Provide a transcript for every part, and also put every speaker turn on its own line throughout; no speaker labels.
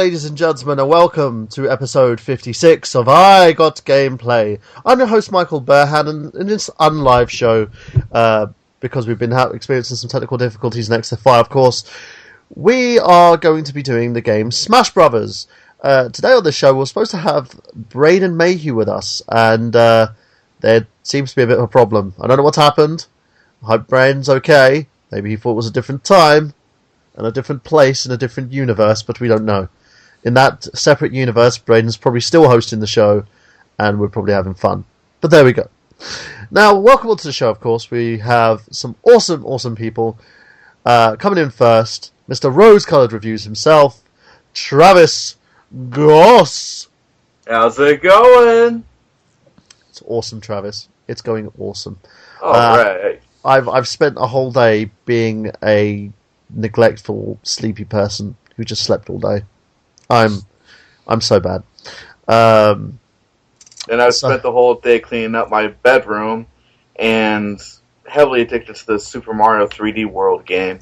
ladies and gentlemen, and welcome to episode 56 of I Got Gameplay. I'm your host, Michael Burhan, and in this unlive show, because we've been experiencing some technical difficulties in XFI, of course, we are going to be doing the game Smash Brothers. Today on the show, we're supposed to have Braden Mayhew with us, and there seems to be a bit of a problem. I don't know what's happened. I hope Braden's okay. Maybe he thought it was a different time, and a different place, in a different universe, but we don't know. In that separate universe, Braden's probably still hosting the show, and we're probably having fun. But there we go. Now, welcome on to the show, of course. We have some awesome people. Coming in first, Mr. Rose-Colored Reviews himself, Travis Goss.
How's it going?
It's awesome, Travis. It's going awesome.
Alright.
I've spent a whole day being a neglectful, sleepy person who just slept all day. I'm so bad.
And I've spent the whole day cleaning up my bedroom and heavily addicted to the Super Mario 3D World game.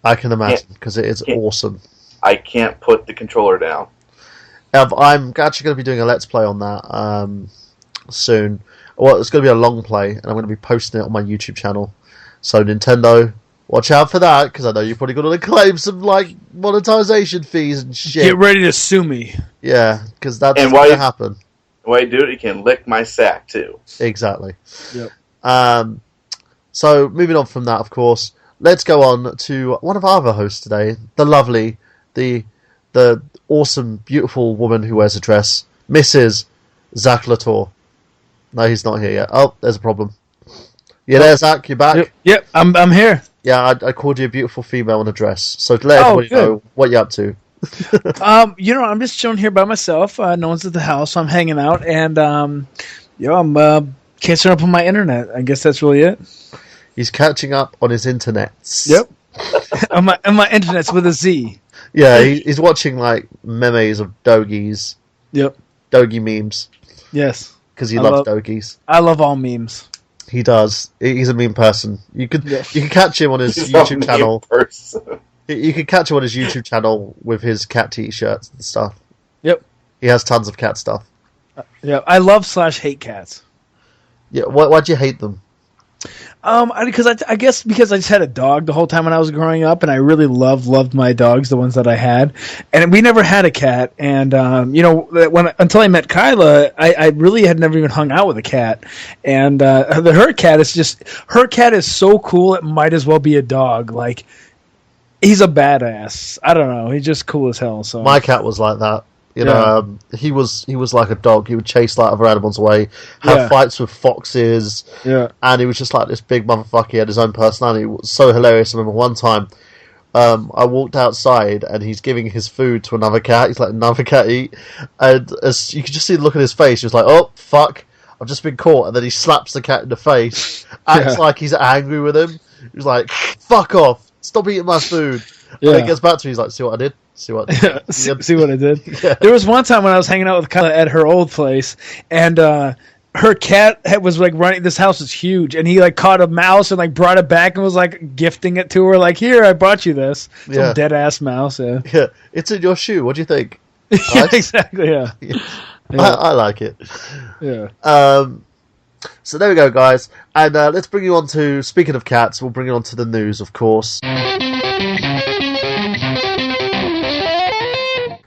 I can imagine, because it is awesome.
I can't put the controller down.
I'm actually going to be doing a Let's Play on that soon. Well, it's going to be a long play, and I'm going to be posting it on my YouTube channel. So, Nintendo, watch out for that, because I know you're probably going to claim some, monetization fees and shit.
Get ready to sue me.
Yeah, because that's going to happen.
While you do it, you can lick my sack, too.
Exactly.
Yep.
So, moving on from that, of course, let's go on to one of our other hosts today, the lovely, the awesome, beautiful woman who wears a dress, Mrs. Zack Latour. No, he's not here yet. Oh, there's a problem. You there, Zach? You back?
Yep, I'm here.
Yeah, I called you a beautiful female in a dress. So to let everybody know what you're up to.
I'm just chilling here by myself. No one's at the house, so I'm hanging out, and I'm catching up on my internet. I guess that's really it.
He's catching up on his internets.
Yep. on my internets with a Z.
Yeah, he's watching memes of dogies.
Yep.
Dogie memes.
Yes.
Because he loves dogies.
I love all memes.
He does. He's a meme person. You could catch him on his YouTube channel. You could catch him on his YouTube channel with his cat t-shirts and stuff.
Yep.
He has tons of cat stuff.
Yeah, I love / hate cats.
Yeah, why'd you hate them?
I guess because I just had a dog the whole time when I was growing up, and I really loved my dogs, the ones that I had, and we never had a cat. And until I met Kyla, I really had never even hung out with a cat. And her cat is so cool it might as well be a dog. Like, he's a badass. I don't know, he's just cool as hell. So
my cat was like that. You know, he was like a dog. He would chase other animals away, have fights with foxes, and he was just like this big motherfucker. He had his own personality. It was so hilarious. I remember one time, I walked outside and he's giving his food to another cat. He's letting another cat eat, and as you could just see the look on his face, he was like, "Oh fuck, I've just been caught." And then he slaps the cat in the face, acts like he's angry with him. He's like, "Fuck off, stop eating my food." And then he gets back to me. He's like, "See what I did? See what I did?" Yeah.
There was one time when I was hanging out with Kyla at her old place, and her cat was running. This house is huge, and he caught a mouse and brought it back and was gifting it to her. Like, "Here, I brought you this." Some dead ass mouse. Yeah,
it's in your shoe. What do you think?
Yeah, exactly. Yeah.
I like it.
Yeah.
So there we go, guys, and let's bring you on to. Speaking of cats, we'll bring you on to the news, of course.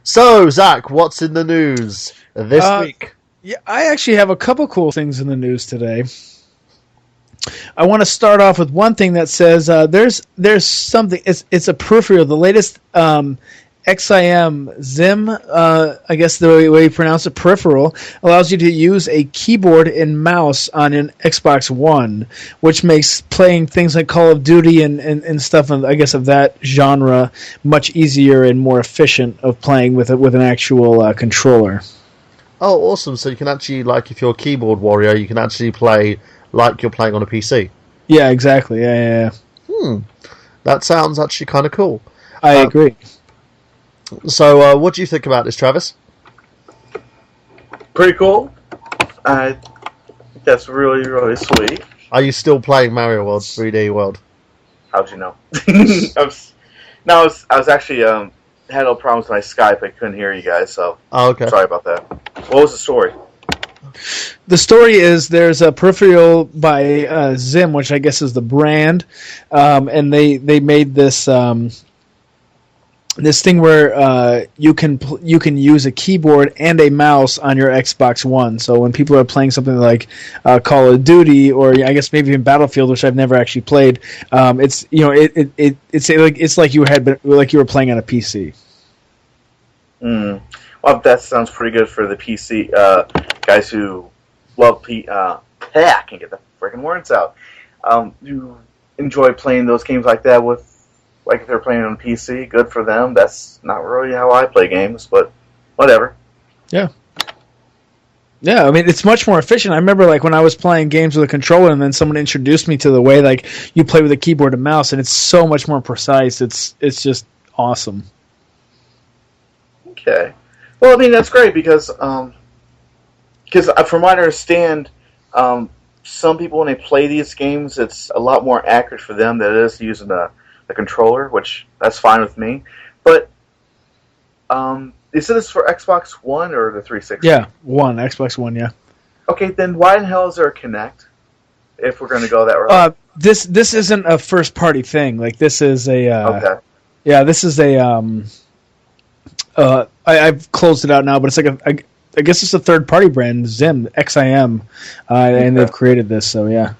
So, Zach, what's in the news this week?
Yeah, I actually have a couple cool things in the news today. I want to start off with one thing that says there's something. It's a peripheral. The latest XIM Zim, I guess the way you pronounce it, peripheral, allows you to use a keyboard and mouse on an Xbox One, which makes playing things like Call of Duty and stuff, I guess, of that genre much easier and more efficient of playing with an actual controller.
Oh, awesome. So you can actually, if you're a keyboard warrior, you can actually play like you're playing on a PC.
Yeah, exactly. Yeah.
That sounds actually kind of cool.
I agree.
So, what do you think about this, Travis?
Pretty cool. That's really, really sweet.
Are you still playing Mario World 3D World?
How'd you know? I was actually had no problems with my Skype. I couldn't hear you guys, so
okay.
Sorry about that. What was the story?
The story is there's a peripheral by Zim, which I guess is the brand, and they made this this thing where you can use a keyboard and a mouse on your Xbox One. So when people are playing something like Call of Duty, or I guess maybe even Battlefield, which I've never actually played, it's it's like you were playing on a PC.
Well, that sounds pretty good for the PC guys who love I can't get the freaking words out. You enjoy playing those games like that with, like if they're playing on PC, good for them. That's not really how I play games, but whatever.
Yeah. Yeah, I mean, it's much more efficient. I remember, like, when I was playing games with a controller and then someone introduced me to the way, like, you play with a keyboard and mouse, and it's so much more precise. It's just awesome.
Okay. Well, I mean, that's great because from what I understand, some people, when they play these games, it's a lot more accurate for them than it is using a controller, which that's fine with me. But is this for Xbox One or the 360?
Yeah, Xbox One, yeah.
Okay, then why in hell is there a Kinect if we're going to go that route?
This isn't a first party thing. Like, this is a
okay.
Yeah, this is a I've closed it out now, but it's like I guess it's a third party brand, Zim, XIM, and they've created this. So yeah.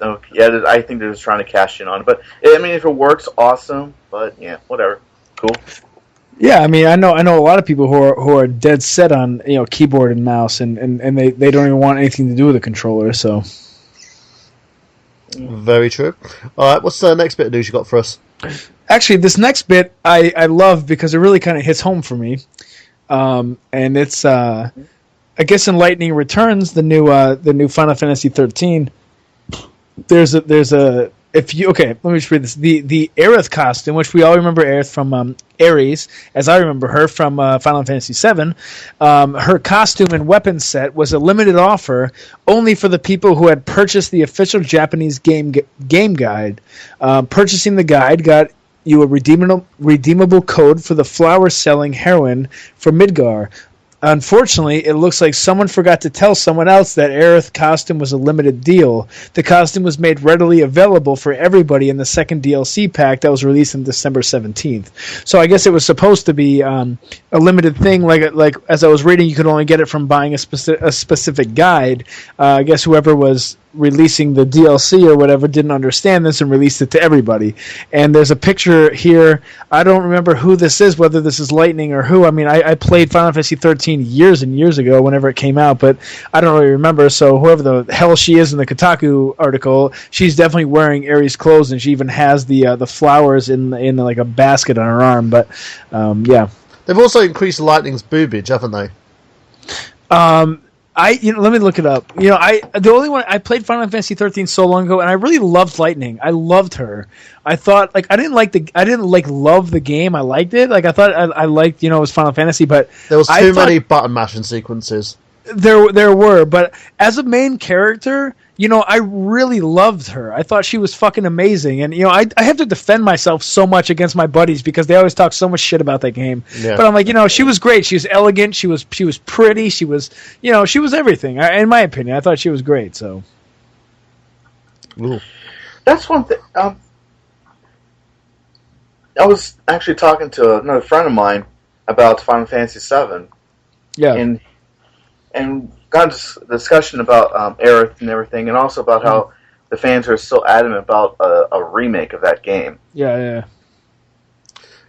Okay. Yeah, I think they're just trying to cash in on it. But I mean, if it works, awesome. But yeah, whatever. Cool.
Yeah, I mean, I know a lot of people who are dead set on keyboard and mouse, and they don't even want anything to do with a controller. So.
Very true. All right, what's the next bit of news you got for us?
Actually, this next bit I love because it really kind of hits home for me, and it's I guess in Lightning Returns, the new Final Fantasy 13. There's a let me just read this. The Aerith costume, which we all remember Aerith from Ares, as I remember her from Final Fantasy VII. Her costume and weapon set was a limited offer only for the people who had purchased the official Japanese game guide. Purchasing the guide got you a redeemable code for the flower-selling heroine for Midgar. Unfortunately, it looks like someone forgot to tell someone else that Aerith costume was a limited deal. The costume was made readily available for everybody in the second DLC pack that was released on December 17th. So I guess it was supposed to be a limited thing. Like as I was reading, you could only get it from buying a specific guide. I guess whoever was releasing the DLC or whatever didn't understand this and released it to everybody. And there's a picture here. I don't remember who this is, whether this is Lightning or who. I mean, I played Final Fantasy 13 years and years ago whenever it came out, but I don't really remember. So whoever the hell she is in the Kotaku article, she's definitely wearing Ares clothes, and she even has the flowers in like a basket on her arm. But yeah,
they've also increased Lightning's boobage, haven't they?
Let me look it up. The only one I played Final Fantasy 13 so long ago, and I really loved Lightning. I loved her. I thought I didn't love the game. I liked it. Like I thought I liked it was Final Fantasy, but
there was too many button mashing sequences.
There were, but as a main character, I really loved her. I thought she was fucking amazing, and I have to defend myself so much against my buddies because they always talk so much shit about that game. Yeah. But I'm like, she was great. She was elegant. She was pretty. She was, she was everything. In my opinion, I thought she was great. So,
ooh.
That's one thing. I was actually talking to another friend of mine about Final Fantasy VII.
Yeah,
and got a discussion about Aerith and everything, and also about how the fans are still adamant about a remake of that game.
Yeah.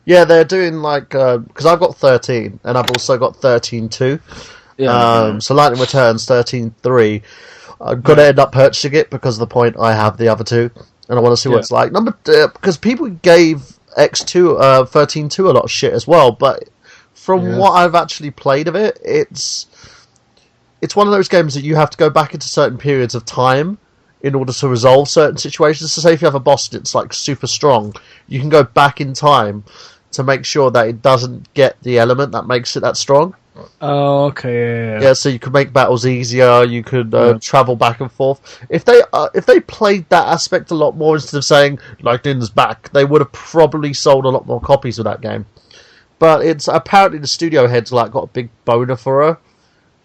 Yeah, they're doing because I've got 13, and I've also got 13.2. Yeah. So Lightning Returns 13.3. I've got to end up purchasing it because of the point I have the other two, and I want to see what it's like. Because people gave X2 13.2 a lot of shit as well, but from what I've actually played of it, it's one of those games that you have to go back into certain periods of time in order to resolve certain situations. So say if you have a boss that's super strong, you can go back in time to make sure that it doesn't get the element that makes it that strong.
Oh, okay.
Yeah, so you could make battles easier, you could travel back and forth. If they played that aspect a lot more instead of saying, Lightning's back, they would have probably sold a lot more copies of that game. but it's apparently the studio head's like got a big boner for her.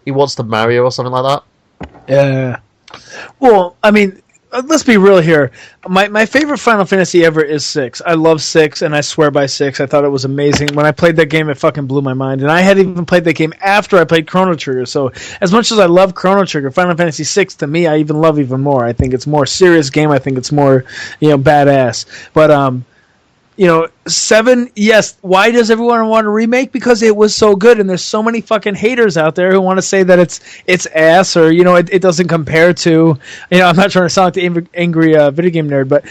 He wants to marry her or something like that.
Yeah. Well, I mean, let's be real here. My favorite Final Fantasy ever is 6. I love 6, and I swear by 6. I thought it was amazing. When I played that game, it fucking blew my mind. And I had even played that game after I played Chrono Trigger. So as much as I love Chrono Trigger, Final Fantasy 6, to me, I even love even more. I think it's a more serious game. I think it's more, badass. But, 7, yes. Why does everyone want a remake? Because it was so good, and there's so many fucking haters out there who want to say that it's ass, or it doesn't compare to. I'm not trying to sound like the angry video game nerd, but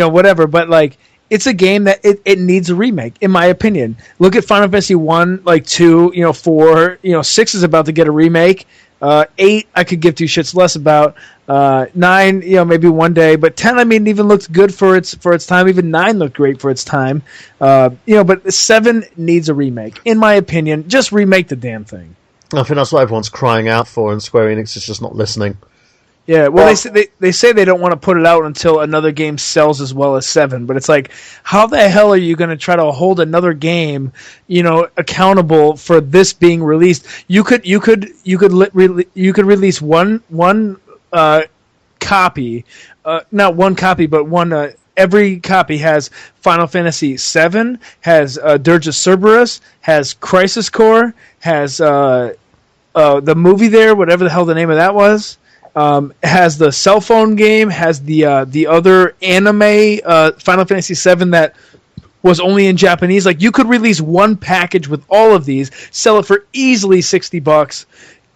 whatever. But like, it's a game that it needs a remake, in my opinion. Look at Final Fantasy 1, like 2, 4, 6 is about to get a remake. 8, I could give two shits less about. 9, maybe one day, but 10, I mean, even looked good for its time. Even 9 looked great for its time. But 7 needs a remake, in my opinion. Just remake the damn thing.
I think that's what everyone's crying out for, and Square Enix is just not listening.
Yeah, well, they say they don't want to put it out until another game sells as well as 7, but it's like, how the hell are you going to try to hold another game, accountable for this being released? You could release one copy, not one copy, but one. Every copy has Final Fantasy 7, has Dirge of Cerberus, has Crisis Core, has the movie there, whatever the hell the name of that was. Has the cell phone game, has the other anime Final Fantasy VII that was only in Japanese. Like, you could release one package with all of these, sell it for easily $60,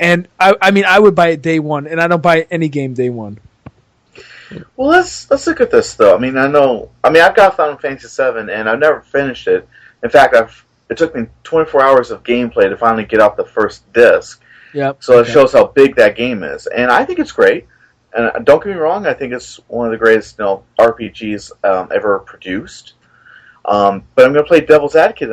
and I would buy it day one, and I don't buy any game day one.
Well, let's look at this though. I've got Final Fantasy VII, and I've never finished it. In fact, it took me 24 hours of gameplay to finally get off the first disc.
Yep.
So it shows how big that game is, and I think it's great. And don't get me wrong, I think it's one of the greatest RPGs ever produced. But I'm going to play devil's advocate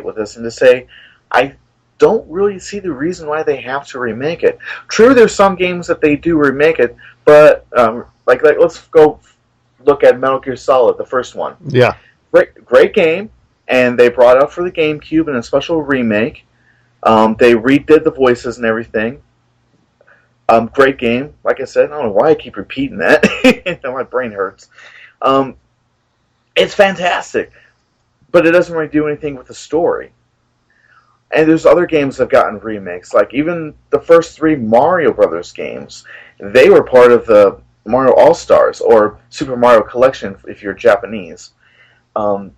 with this, and to say I don't really see the reason why they have to remake it. True, there's some games that they do remake it, but like let's go look at Metal Gear Solid, the first one.
Yeah,
great game, and they brought it out for the GameCube in a special remake. They redid the voices and everything. Great game. Like I said, I don't know why I keep repeating that. My brain hurts. It's fantastic, but it doesn't really do anything with the story. And there's other games that have gotten remakes, like even the first 3 Mario Brothers games. They were part of the Mario All-Stars, or Super Mario Collection if you're Japanese. And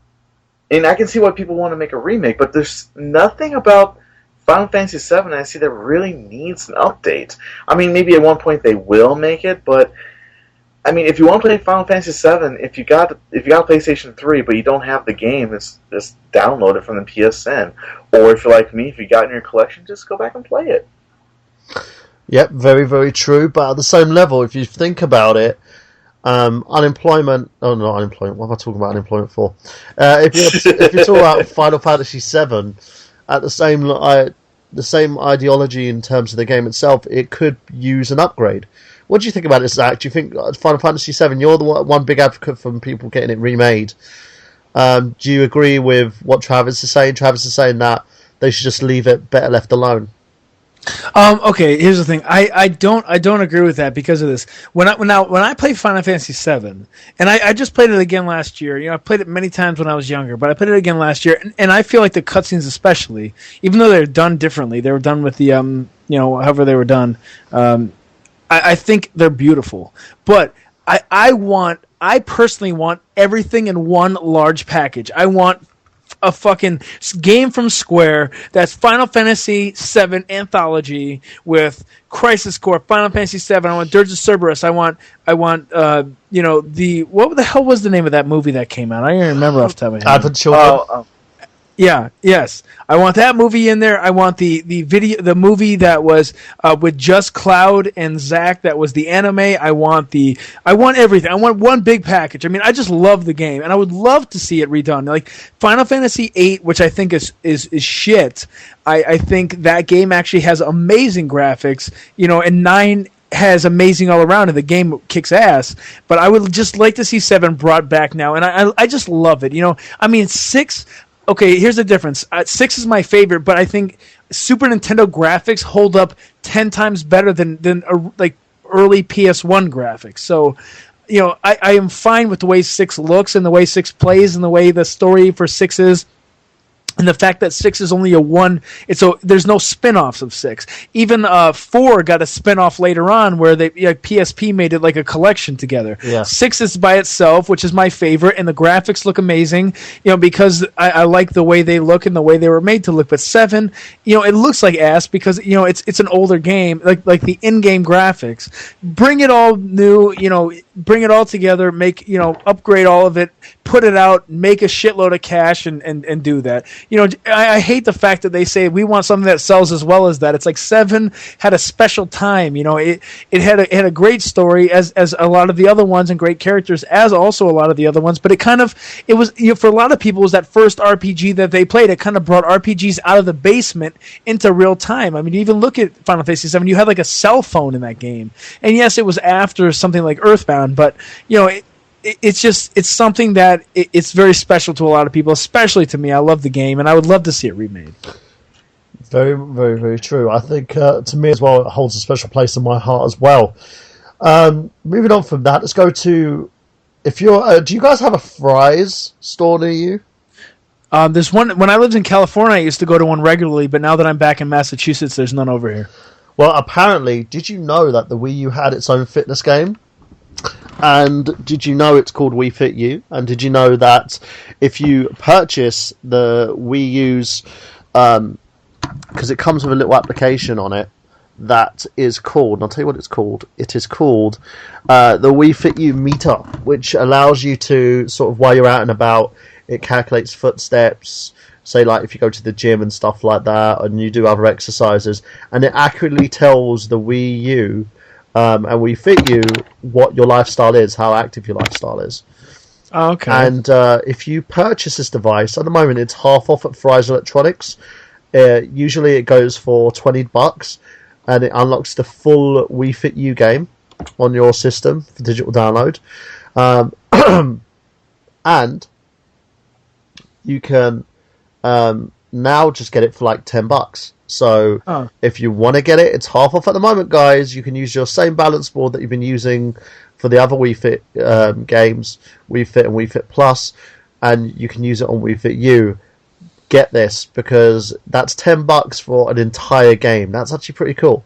I can see why people want to make a remake, but there's nothing about Final Fantasy VII I see that really needs an update. Maybe at one point they will make it, but if you want to play Final Fantasy VII, if you got a PlayStation 3 but you don't have the game, just download it from the PSN. Or if you're like me, if you got it in your collection, just go back and play it.
Yep, very, very true. But at the same level, if you think about it, unemployment. Oh, not unemployment. What am I talking about unemployment for? If you're talking about Final Fantasy VII, at the same ideology in terms of the game itself, it could use an upgrade. What do you think about this, Zach? Do you think Final Fantasy VII, you're the one big advocate for people getting it remade? Do you agree with what Travis is saying? Travis is saying that they should just leave it better left alone.
Okay, here's the thing. I don't agree with that because of this. When I played Final Fantasy VII, and I just played it again last year. I played it many times when I was younger, but I played it again last year, and I feel like the cutscenes, especially, even though they're done differently, they were done with the however they were done. I think they're beautiful, but I personally want everything in one large package. I want a fucking game from Square that's Final Fantasy VII Anthology with Crisis Core, Final Fantasy VII. I want Dirge of Cerberus. I want what the hell was the name of that movie that came out? I don't even remember off the top of my head.
Advent Children.
Yeah, yes. I want that movie in there. I want the movie that was with Just Cloud and Zack, that was the anime. I want everything. I want one big package. I just love the game, and I would love to see it redone. Like Final Fantasy VIII, which I think is shit. I think that game actually has amazing graphics, and 9 has amazing all around, and the game kicks ass. But I would just like to see 7 brought back now, and I just love it. 6. okay, here's the difference. 6 is my favorite, but I think Super Nintendo graphics hold up 10 times better than like early PS1 graphics. So, I am fine with the way 6 looks and the way 6 plays and the way the story for 6 is. And the fact that 6 is only a one, there's no spin-offs of 6. Even 4 got a spin-off later on where PSP made it like a collection together.
Yeah.
6 is by itself, which is my favorite, and the graphics look amazing, because I like the way they look and the way they were made to look. But 7, it looks like ass because it's an older game, like the in-game graphics. Bring it all new, bring it all together, make upgrade all of it, put it out, make a shitload of cash, and do that. I hate the fact that they say we want something that sells as well as that. It's like 7 had a special time. It had a great story as a lot of the other ones, and great characters as also a lot of the other ones. But it was for a lot of people, it was that first RPG that they played. It kind of brought RPGs out of the basement into real time. I mean, you even look at Final Fantasy 7. You had like a cell phone in that game, and yes, it was after something like Earthbound, but it's something that it's very special to a lot of people, especially to me. I love the game, and I would love to see it remade.
Very, very, very true. I think to me as well, it holds a special place in my heart as well. Moving on from that, let's go to do you guys have a Fry's store near you?
There's one. When I lived in California, I used to go to one regularly, but now that I'm back in Massachusetts, there's none over here.
Well, apparently, did you know that the Wii U had its own fitness game? And did you know it's called Wii Fit U? And did you know that if you purchase the Wii U's, because it comes with a little application on it that is called, and I'll tell you what it's called. It is called the Wii Fit U meter, which allows you to sort of, while you're out and about, it calculates footsteps. Say, like, if you go to the gym and stuff like that, and you do other exercises, and it accurately tells the Wii U and Wii Fit U what your lifestyle is, how active your lifestyle is.
Oh, okay.
And if you purchase this device, at the moment it's half off at Fry's Electronics. Usually it goes for $20, and it unlocks the full Wii Fit U game on your system for digital download. And you can now just get it for like $10. So if you want to get it, it's half off at the moment, guys. You can use your same balance board that you've been using for the other Wii Fit games, Wii Fit and Wii Fit Plus, and you can use it on Wii Fit U. Get this, because that's $10 for an entire game. That's actually pretty cool.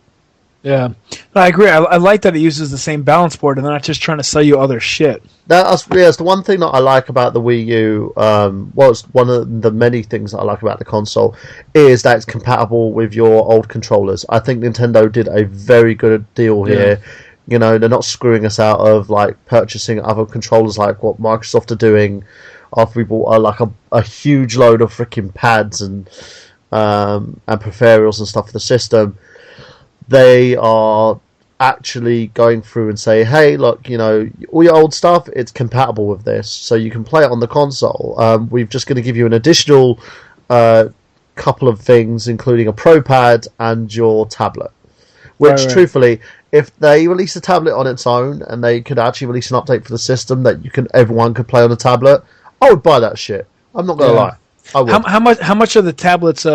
Yeah, I agree. I like that it uses the same balance board and they're not just trying to sell you other shit.
It's the one thing that I like about the Wii U. It's one of the many things that I like about the console is that it's compatible with your old controllers. I think Nintendo did a very good deal here. They're not screwing us out of like purchasing other controllers like what Microsoft are doing after we bought a huge load of freaking pads and peripherals and stuff for the system. They are actually going through and say, hey, look, all your old stuff, it's compatible with this, so you can play it on the console. We're just going to give you an additional couple of things, including a Pro Pad and your tablet. Which, truthfully, if they release a tablet on its own and they could actually release an update for the system that everyone could play on a tablet, I would buy that shit. I'm not going to lie. I would.
How much are the tablets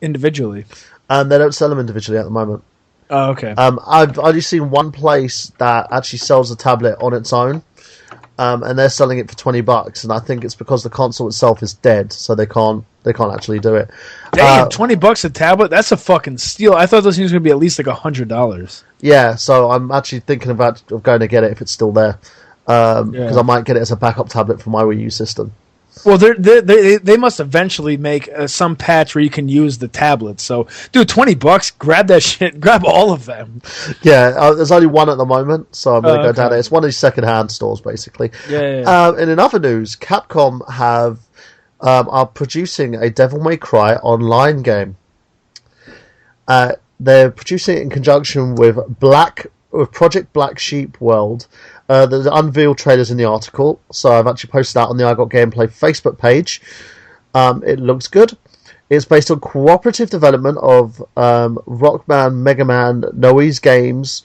individually?
They don't sell them individually at the moment.
Oh, okay.
I've only seen one place that actually sells a tablet on its own, and they're selling it for $20. And I think it's because the console itself is dead, so they can't actually do it.
Damn, $20 a tablet? That's a fucking steal. I thought those things were going to be at least like $100.
Yeah, so I'm actually thinking of going to get it if it's still there, because I might get it as a backup tablet for my Wii U system.
Well, they must eventually make some patch where you can use the tablet. So, dude, $20, grab that shit, grab all of them.
Yeah, there's only one at the moment, so I'm going to go down there. It's one of these second-hand stores, basically.
Yeah.
And in other news, Capcom are producing a Devil May Cry online game. They're producing it in conjunction with Project Black Sheep World. The unveiled trailers in the article, so I've actually posted that on the I Got Gameplay Facebook page. It looks good. It's based on cooperative development of Rockman, Mega Man, Noise Games,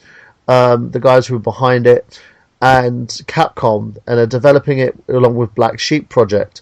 the guys who are behind it, and Capcom, and are developing it along with Black Sheep Project.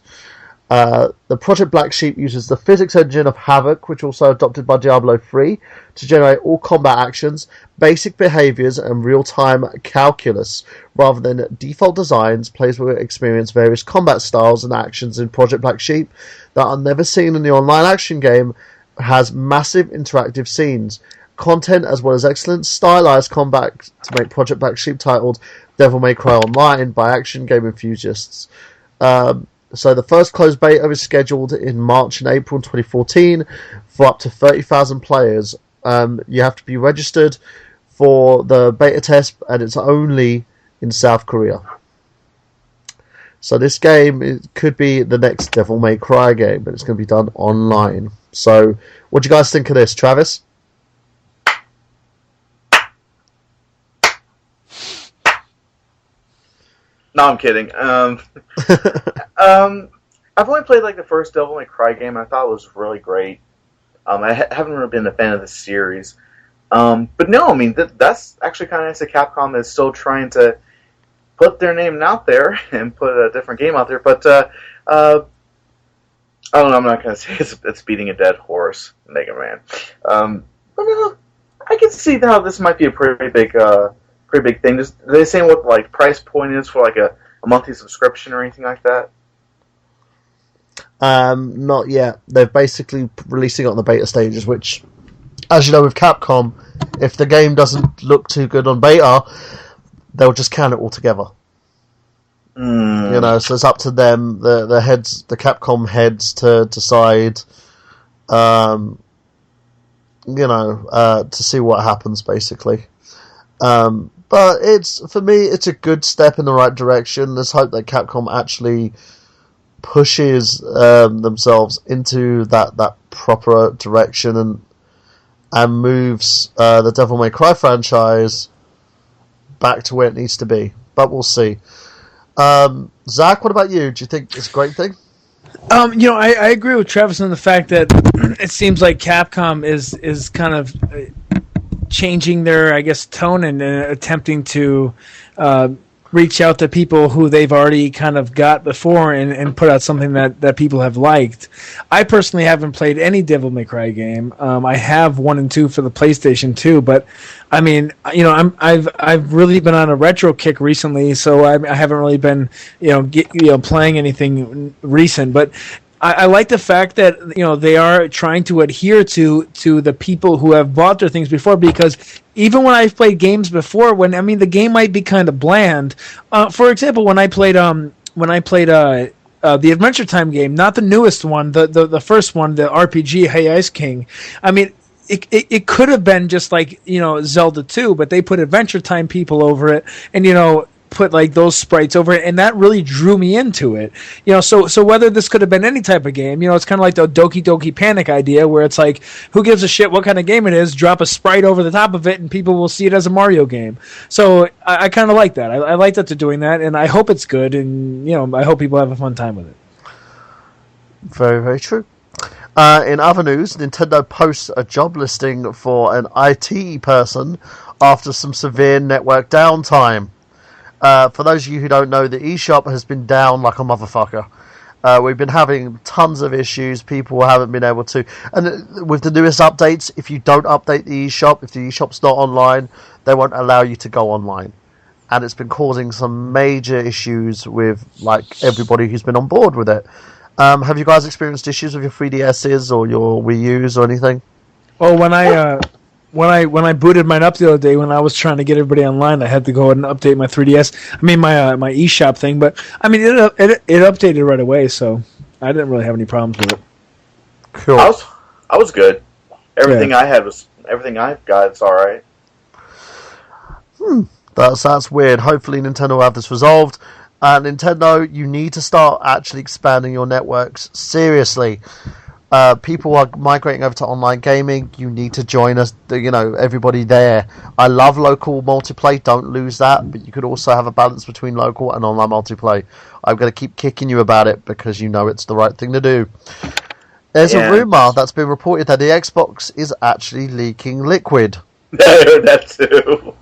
The Project Black Sheep uses the physics engine of Havoc, which also adopted by Diablo 3, to generate all combat actions, basic behaviors, and real-time calculus. Rather than default designs, players will experience various combat styles and actions in Project Black Sheep that are never seen in the online action game. Has massive interactive scenes, content, as well as excellent stylized combat to make Project Black Sheep titled Devil May Cry Online by action game enthusiasts. So the first closed beta is scheduled in March and April 2014 for up to 30,000 players. You have to be registered for the beta test, and it's only in South Korea. So this game could be the next Devil May Cry game, but it's going to be done online. So what do you guys think of this, Travis?
No, I'm kidding. I've only played like the first Devil May Cry game, and I thought it was really great. I haven't really been a fan of the series. But no, I mean, that's actually kind of nice that Capcom is still trying to put their name out there and put a different game out there. But I don't know, I'm not going to say it's beating a dead horse, Mega Man. But no, I can see how this might be a pretty big thing. Are they saying what like price point is for like a monthly subscription or anything like that?
Not yet. They're basically releasing it on the beta stages, which, as you know, with Capcom, if the game doesn't look too good on beta, they'll just can it all together. You know, so it's up to them, the Capcom heads, to decide, to see what happens, basically. But for me, it's a good step in the right direction. Let's hope that Capcom actually pushes themselves into that proper direction and moves the Devil May Cry franchise back to where it needs to be. But we'll see. Zach, what about you? Do you think it's a great thing?
I agree with Travis on the fact that it seems like Capcom is kind of changing their, I guess, tone and attempting to reach out to people who they've already kind of got before and put out something that people have liked. I personally haven't played any Devil May Cry game. I have 1 and 2 for the PlayStation 2, but I mean, I've really been on a retro kick recently, so I haven't really been playing anything recent, but I like the fact that they are trying to adhere to the people who have bought their things before, because even when I've played games before, the game might be kind of bland. For example, when I played the Adventure Time game, not the newest one, the first one, the RPG Hey Ice King. I mean, it could have been just like Zelda 2, but they put Adventure Time people over it, and put like those sprites over it, and that really drew me into it. So whether this could have been any type of game, it's kind of like the Doki Doki Panic idea, where it's like, who gives a shit what kind of game it is? Drop a sprite over the top of it, and people will see it as a Mario game. So I kind of like that. I like that they're doing that, and I hope it's good, and I hope people have a fun time with it.
Very, very true. In other news, Nintendo posts a job listing for an IT person after some severe network downtime. For those of you who don't know, the eShop has been down like a motherfucker. We've been having tons of issues. People haven't been able to. And with the newest updates, if you don't update the eShop, if the eShop's not online, they won't allow you to go online. And it's been causing some major issues with like everybody who's been on board with it. Have you guys experienced issues with your 3DSs or your Wii U's or anything?
Well, when I booted mine up the other day, when I was trying to get everybody online, I had to go ahead and update my 3DS. My eShop thing, but I mean it updated right away, so I didn't really have any problems with it.
Cool.
I was good. Everything I've got, it's all right.
That's weird. Hopefully Nintendo will have this resolved. Nintendo, you need to start actually expanding your networks seriously. People are migrating over to online gaming. You need to join us, everybody there. I love local multiplayer, don't lose that, but you could also have a balance between local and online multiplayer. I'm going to keep kicking you about it because it's the right thing to do. There's a rumour that's been reported that the Xbox is actually leaking liquid.
I heard that too.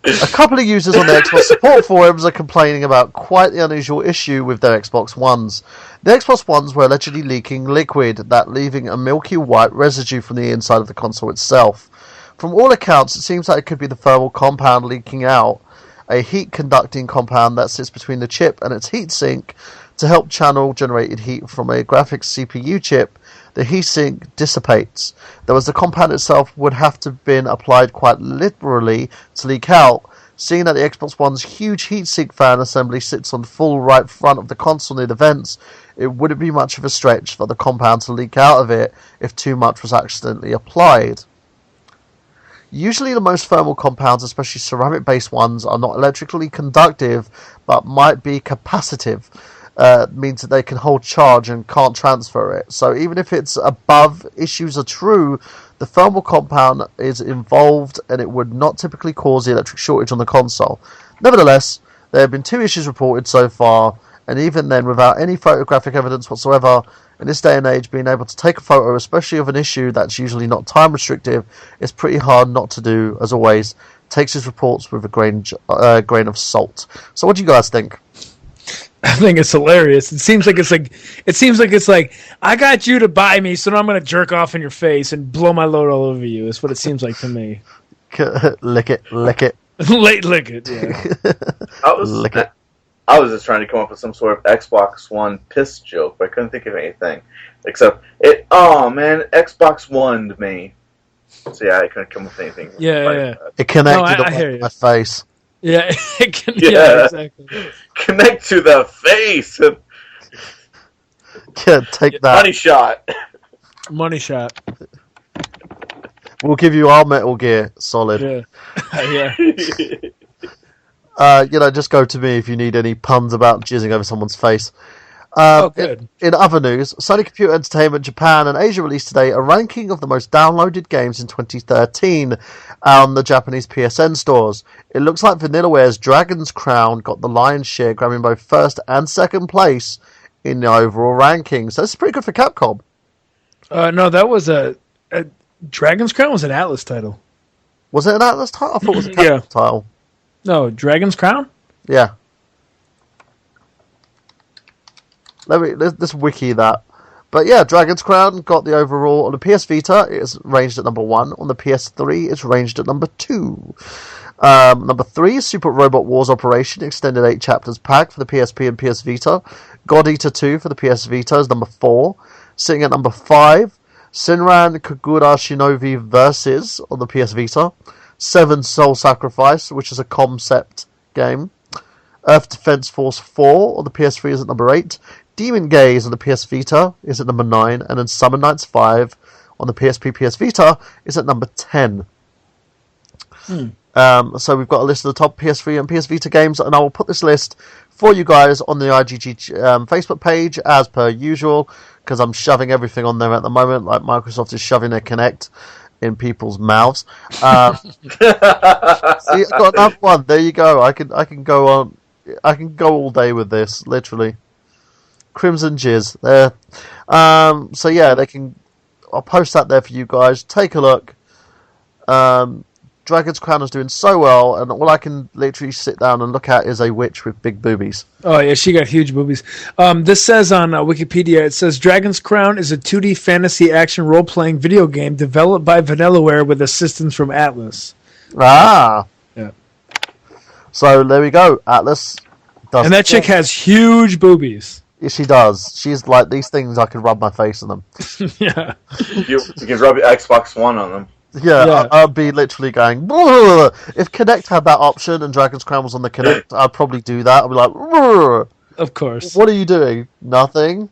A couple of users on the Xbox support forums are complaining about quite the unusual issue with their Xbox Ones. The Xbox Ones were allegedly leaking liquid, that leaving a milky white residue from the inside of the console itself. From all accounts, it seems like it could be the thermal compound leaking out, a heat-conducting compound that sits between the chip and its heatsink to help channel generated heat from a graphics CPU chip. The heatsink dissipates. Though as the compound itself would have to have been applied quite literally to leak out, seeing that the Xbox One's huge heatsink fan assembly sits on the full right front of the console near the vents, it wouldn't be much of a stretch for the compound to leak out of it if too much was accidentally applied. Usually the most thermal compounds, especially ceramic-based ones, are not electrically conductive, but might be capacitive. Means that they can hold charge and can't transfer it. So even if it's above issues are true, the thermal compound is involved and it would not typically cause the electric shortage on the console. Nevertheless, there have been 2 issues reported so far, and even then without any photographic evidence whatsoever, in this day and age being able to take a photo, especially of an issue that's usually not time restrictive, is pretty hard not to do. As always, takes his reports with a grain of salt. So what do you guys think?
I think it's hilarious. It seems like it's like I got you to buy me, so now I'm gonna jerk off in your face and blow my load all over you. Is what it seems like to me.
Lick it.
Lick it. Yeah.
I was just trying to come up with some sort of Xbox One piss joke, but I couldn't think of anything except it. Oh man, Xbox One'd me. So yeah, I couldn't come up with anything.
Yeah.
It connected to my face.
Yeah, exactly.
Connect to the face.
Yeah, take that.
Money shot.
We'll give you our Metal Gear Solid.
Yeah.
Just go to me if you need any puns about jizzing over someone's face.
Good.
In other news, Sony Computer Entertainment Japan and Asia released today a ranking of the most downloaded games in 2013 on the Japanese PSN stores. It looks like Vanillaware's Dragon's Crown got the lion's share, grabbing both first and second place in the overall ranking. So this is pretty good for Capcom.
No, that was a Dragon's Crown was an Atlas title.
Was it an Atlas title? I thought it was a Capcom title.
No, Dragon's Crown?
Yeah. Let's wiki that. But yeah, Dragon's Crown got the overall. On the PS Vita, it's ranged at number 1. On the PS3, it's ranged at number 2. Number 3 is Super Robot Wars Operation, extended 8 chapters pack for the PSP and PS Vita. God Eater 2 for the PS Vita is number 4. Sitting at number 5, Senran Kagura Shinobi Versus on the PS Vita. 7 Soul Sacrifice, which is a concept game. Earth Defense Force 4 on the PS3 is at number 8. Demon Gaze on the PS Vita is at number 9, and then Summer Nights 5 on the PSP PS Vita is at number 10. So we've got a list of the top PS3 and PS Vita games, and I will put this list for you guys on the IGG Facebook page as per usual, because I'm shoving everything on there at the moment, like Microsoft is shoving their Kinect in people's mouths. See, I've got another one. There you go. I can go on. I can go all day with this, literally. Crimson Jizz there. So yeah, I'll post that there for you guys. Take a look. Dragon's Crown is doing so well, and all I can literally sit down and look at is a witch with big boobies.
Oh yeah, she got huge boobies. This says on Wikipedia, it says Dragon's Crown is a 2D fantasy action role-playing video game developed by Vanillaware with assistance from Atlas.
Ah.
Yeah.
So there we go. Atlas does.
And that chick has huge boobies.
Yeah, she does. She's like, these things, I could rub my face on them.
Yeah.
You can rub your Xbox One on them.
Yeah. I'd be literally going, "Brr." If Kinect had that option and Dragon's Crown was on the Kinect, I'd probably do that. I'd be like, "Brr."
Of course.
What are you doing? Nothing.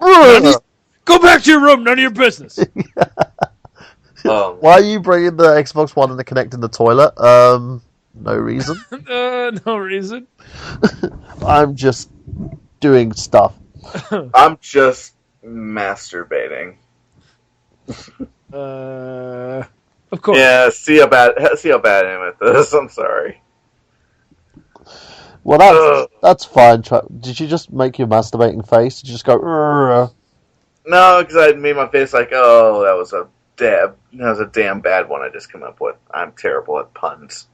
Go back to your room. None of your business.
Why are you bringing the Xbox One and the Kinect in the toilet? No reason.
No reason.
I'm just doing stuff.
I'm just masturbating.
Of course.
Yeah, see how bad I am at this. I'm sorry.
Well, that's fine. Did you just make your masturbating face? Did you just go? Rrr?
No, because I made my face like, oh, that was a damn bad one I just came up with. I'm terrible at puns.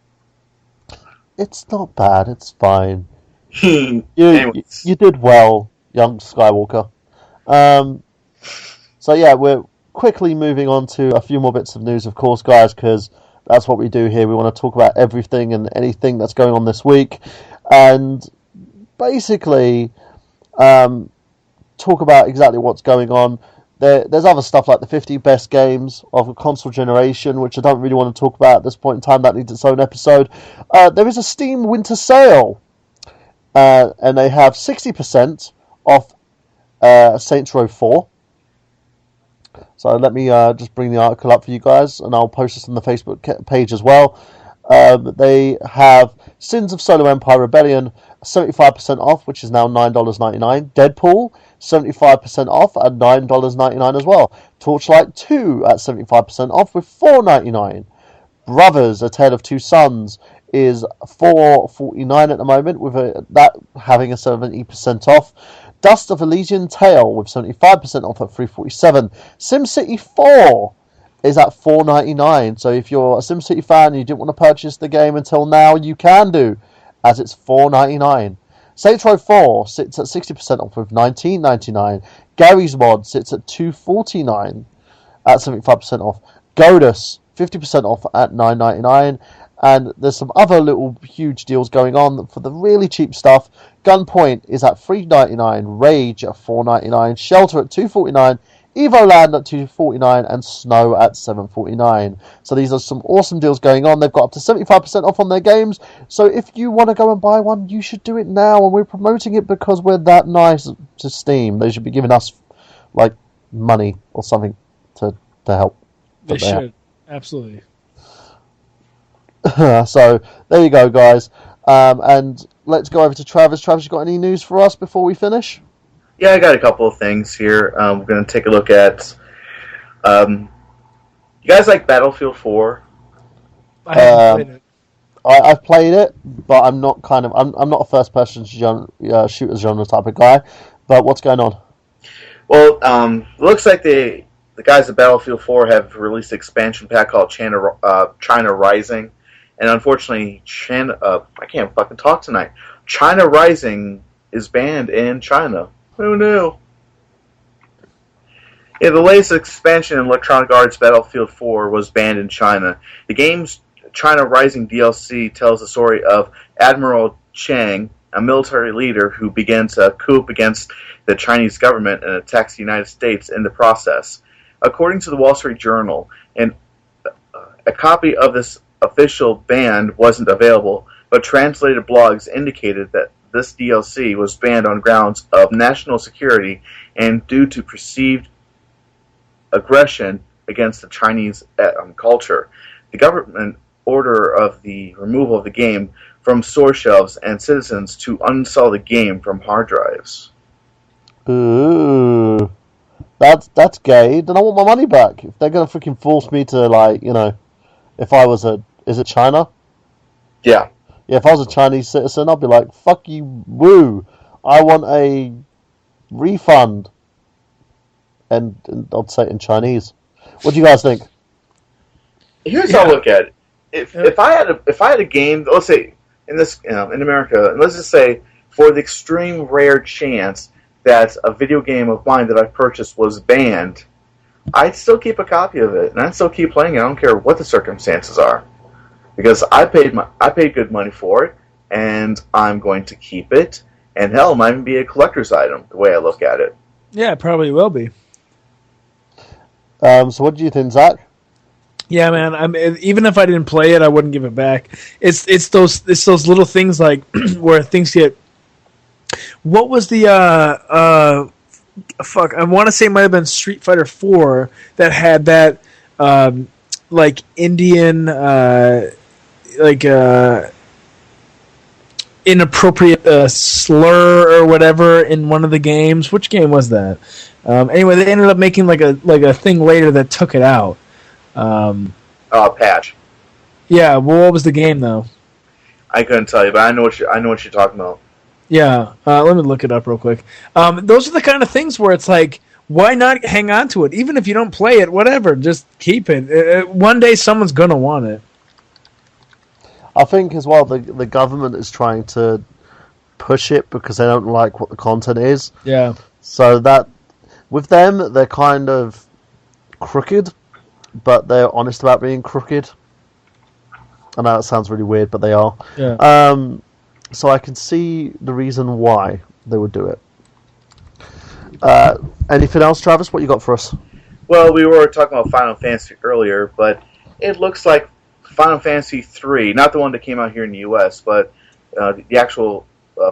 It's not bad. It's fine. You
Anyways.
you did well, young Skywalker. So yeah, we're quickly moving on to a few more bits of news, of course, guys, because that's what we do here. We want to talk about everything and anything that's going on this week, and basically talk about exactly what's going on. There's other stuff like the 50 best games of a console generation, which I don't really want to talk about at this point in time. That needs its own episode. There is a Steam winter sale, and they have 60% off Saints Row 4. So let me just bring the article up for you guys, and I'll post this on the Facebook page as well. They have Sins of Solar Empire Rebellion 75% off, which is now $9.99. Deadpool 75% off at $9.99 as well. Torchlight 2 at 75% off with $4.99. Brothers: A Tale of Two Sons is $4.49 at the moment, with that having a 70% off. Dust of Elysian Tale with 75% off at $3.47. SimCity 4 is at $4.99. So if you're a SimCity fan and you didn't want to purchase the game until now, you can do, as it's $4.99. Saints Row 4 sits at 60% off with $19.99. Gary's Mod sits at $2.49 at 75% off. Godus 50% off at $9.99. And there's some other little huge deals going on for the really cheap stuff. Gunpoint is at $3.99, Rage at $4.99, Shelter at $2.49, Evoland at $2.49, and Snow at $7.49. So these are some awesome deals going on. They've got up to 75% off on their games. So if you want to go and buy one, you should do it now. And we're promoting it because we're that nice to Steam. They should be giving us like money or something to help.
They should. Absolutely.
So there you go, guys. And let's go over to Travis. Travis, you got any news for us before we finish?
Yeah, I got a couple of things here. We're going to take a look at. You guys like Battlefield 4?
I haven't played it.
I've played it, but I'm not I'm not a first-person shooter genre type of guy. But what's going on?
Well, it looks like the guys at Battlefield 4 have released an expansion pack called China Rising. And unfortunately, I can't fucking talk tonight. China Rising is banned in China. Who knew? Yeah, the latest expansion in Electronic Arts Battlefield 4 was banned in China. The game's China Rising DLC tells the story of Admiral Chang, a military leader who begins a coup against the Chinese government and attacks the United States in the process. According to the Wall Street Journal, a copy of this official ban wasn't available, but translated blogs indicated that this DLC was banned on grounds of national security and due to perceived aggression against the Chinese culture. The government order of the removal of the game from store shelves and citizens to uninstall the game from hard drives.
Ooh, that's gay. Then I want my money back. If they're gonna freaking force me to if I was is it China?
Yeah.
Yeah, if I was a Chinese citizen, I'd be like, fuck you, woo. I want a refund. And I'd say it in Chinese. What do you guys think?
Here's how I look at it. If I had a game, let's say in America, let's just say for the extreme rare chance that a video game of mine that I purchased was banned, I'd still keep a copy of it and I'd still keep playing it. I don't care what the circumstances are. Because I paid good money for it, and I'm going to keep it. And hell, it might even be a collector's item, the way I look at it.
Yeah, it probably will be.
So what do you think, Zach?
Yeah, man. Even if I didn't play it, I wouldn't give it back. It's those little things like where things get. What was the fuck? I want to say it might have been Street Fighter 4 that had that like Indian inappropriate slur or whatever in one of the games. Which game was that? Anyway, they ended up making like a thing later that took it out.
Patch.
Yeah, well, what was the game though?
I couldn't tell you, but I know what you're talking about.
Yeah, let me look it up real quick. Those are the kind of things where it's like, why not hang on to it? Even if you don't play it, whatever, just keep it. One day someone's going to want it.
I think as well the government is trying to push it because they don't like what the content is.
Yeah.
So that with them, they're kind of crooked, but they're honest about being crooked. I know that sounds really weird, but they are.
Yeah.
So I can see the reason why they would do it. Anything else, Travis? What you got for us?
Well, we were talking about Final Fantasy earlier, but it looks like Final Fantasy 3, not the one that came out here in the US, but the actual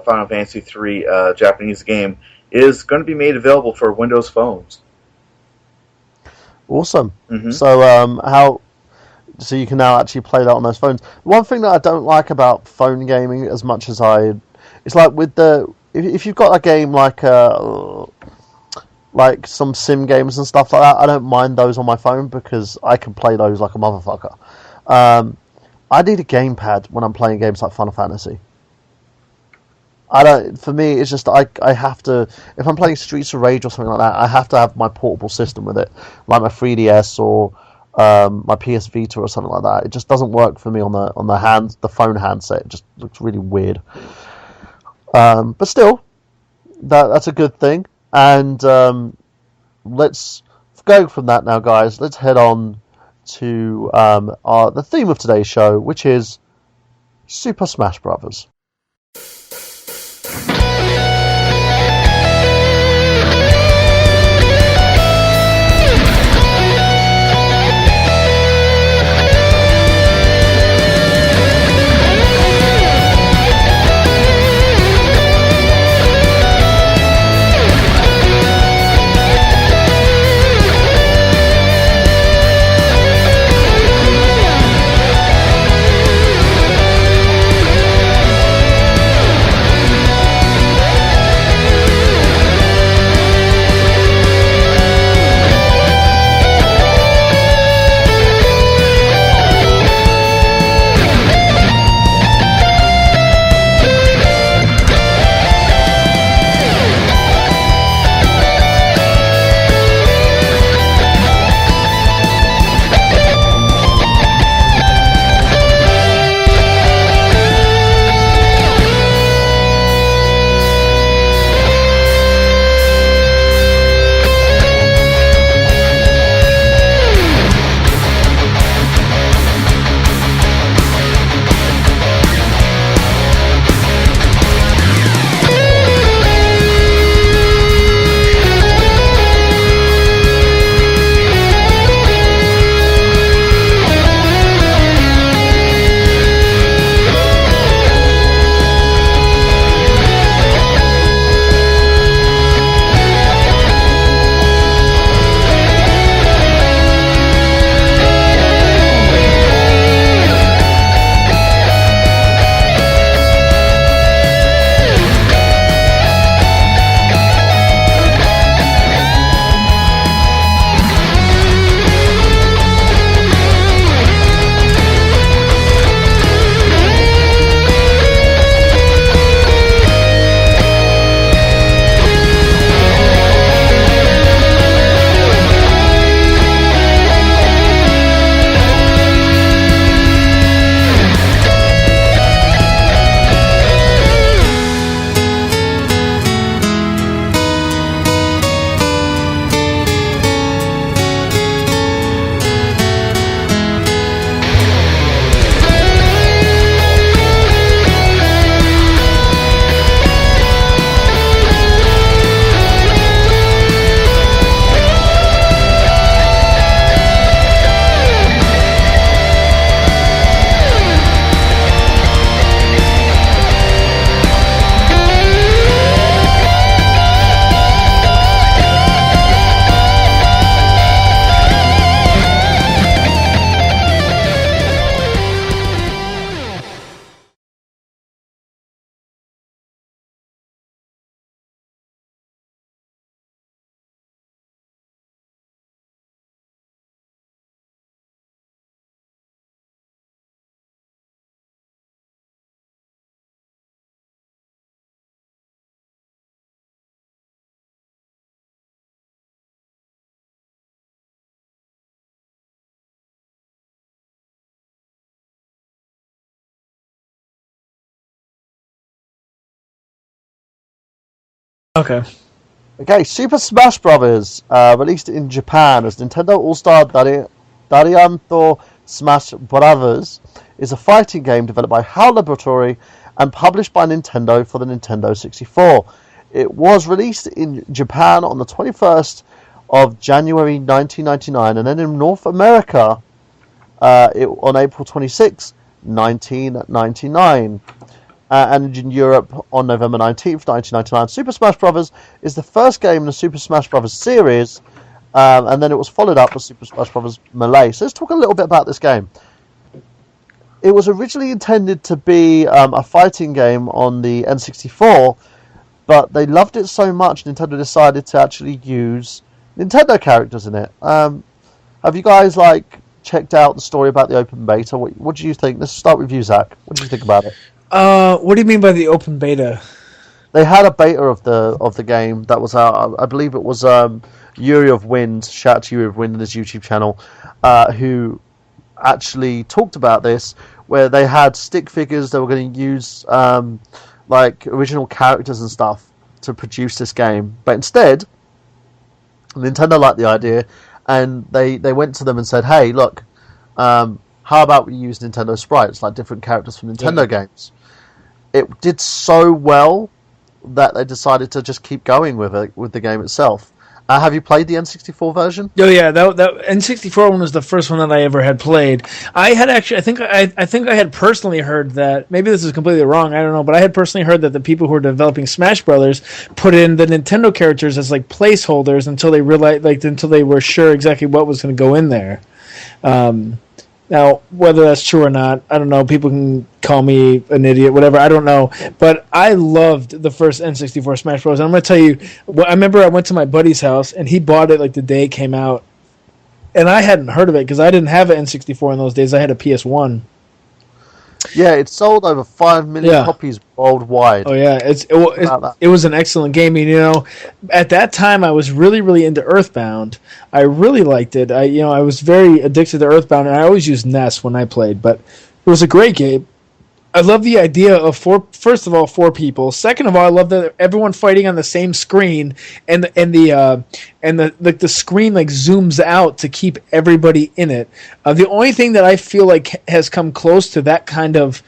Final Fantasy 3 Japanese game, is going to be made available for Windows phones.
Awesome.
Mm-hmm.
So you can now actually play that on those phones. One thing that I don't like about phone gaming as much as it's like with if you've got a game like some sim games and stuff like that, I don't mind those on my phone because I can play those like a motherfucker. I need a gamepad when I'm playing games like Final Fantasy. For me, it's just I have to, if I'm playing Streets of Rage or something like that, I have to have my portable system with it, like my 3DS or my PS Vita or something like that. It just doesn't work for me on the phone handset. It just looks really weird. But still, that's a good thing. And let's go from that now, guys. Let's head on to the theme of today's show, which is Super Smash Brothers.
Okay.
Okay, Super Smash Bros. Released in Japan as Nintendo All-Star Darianto Smash Brothers is a fighting game developed by HAL Laboratory and published by Nintendo for the Nintendo 64. It was released in Japan on the 21st of January 1999 and then in North America on April 26, 1999. And in Europe on November 19th, 1999. Super Smash Bros. Is the first game in the Super Smash Bros. Series, and then it was followed up with Super Smash Bros. Melee. So let's talk a little bit about this game. It was originally intended to be a fighting game on the N64, but they loved it so much, Nintendo decided to actually use Nintendo characters in it. Have you guys checked out the story about the open beta? What do you think? Let's start with you, Zach. What do you think about it?
What do you mean by the open beta?
They had a beta of the game that was out. I believe it was Yuri of Wind. Shout out to Yuri of Wind on his YouTube channel, who actually talked about this, where they had stick figures. They were going to use original characters and stuff to produce this game, but instead, Nintendo liked the idea, and they went to them and said, "Hey, look, how about we use Nintendo sprites, like different characters from Nintendo games?" It did so well that they decided to just keep going with it, with the game itself. Have you played the N64 version?
Oh yeah, that N64 one was the first one that I ever had played. I had actually, I think I had personally heard that. Maybe this is completely wrong. I don't know, but I had personally heard that the people who were developing Smash Brothers put in the Nintendo characters as placeholders until they realized, until they were sure exactly what was going to go in there. Now, whether that's true or not, I don't know. People can call me an idiot, whatever. I don't know. But I loved the first N64 Smash Bros. And I'm going to tell you, I remember I went to my buddy's house, and he bought it the day it came out. And I hadn't heard of it because I didn't have an N64 in those days. I had a PS1.
Yeah, it sold over 5 million copies worldwide.
Oh yeah, it was an excellent game. And, at that time I was really, really into Earthbound. I really liked it. I was very addicted to Earthbound, and I always used NES when I played. But it was a great game. I love the idea of first of all, 4 people. Second of all, I love that everyone fighting on the same screen, and the screen zooms out to keep everybody in it. The only thing that I feel has come close to that kind of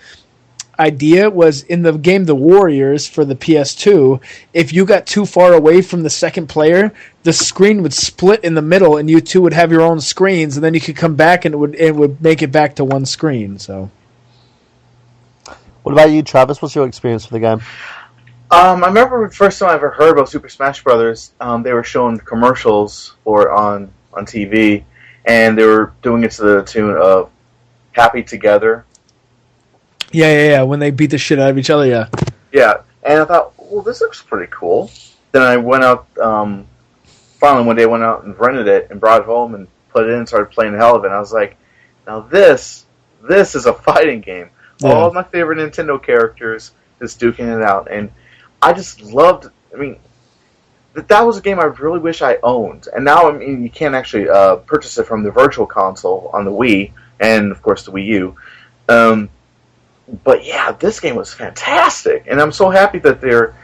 idea was in the game The Warriors for the PS2. If you got too far away from the second player, the screen would split in the middle, and you two would have your own screens, and then you could come back, and it would make it back to one screen. So.
What about you, Travis? What's your experience with the game?
I remember the first time I ever heard about Super Smash Brothers. They were showing commercials for it on TV, and they were doing it to the tune of "Happy Together."
Yeah. When they beat the shit out of each other, yeah.
Yeah, and I thought, well, this looks pretty cool. Then I went out. Finally, one day, I went out and rented it and brought it home and put it in and started playing the hell of it. And I was like, now this is a fighting game. Yeah. All of my favorite Nintendo characters is duking it out, and I just loved. I mean, that was a game I really wish I owned. And now, you can't actually purchase it from the Virtual Console on the Wii, and of course the Wii U. But yeah, this game was fantastic, and I'm so happy that they're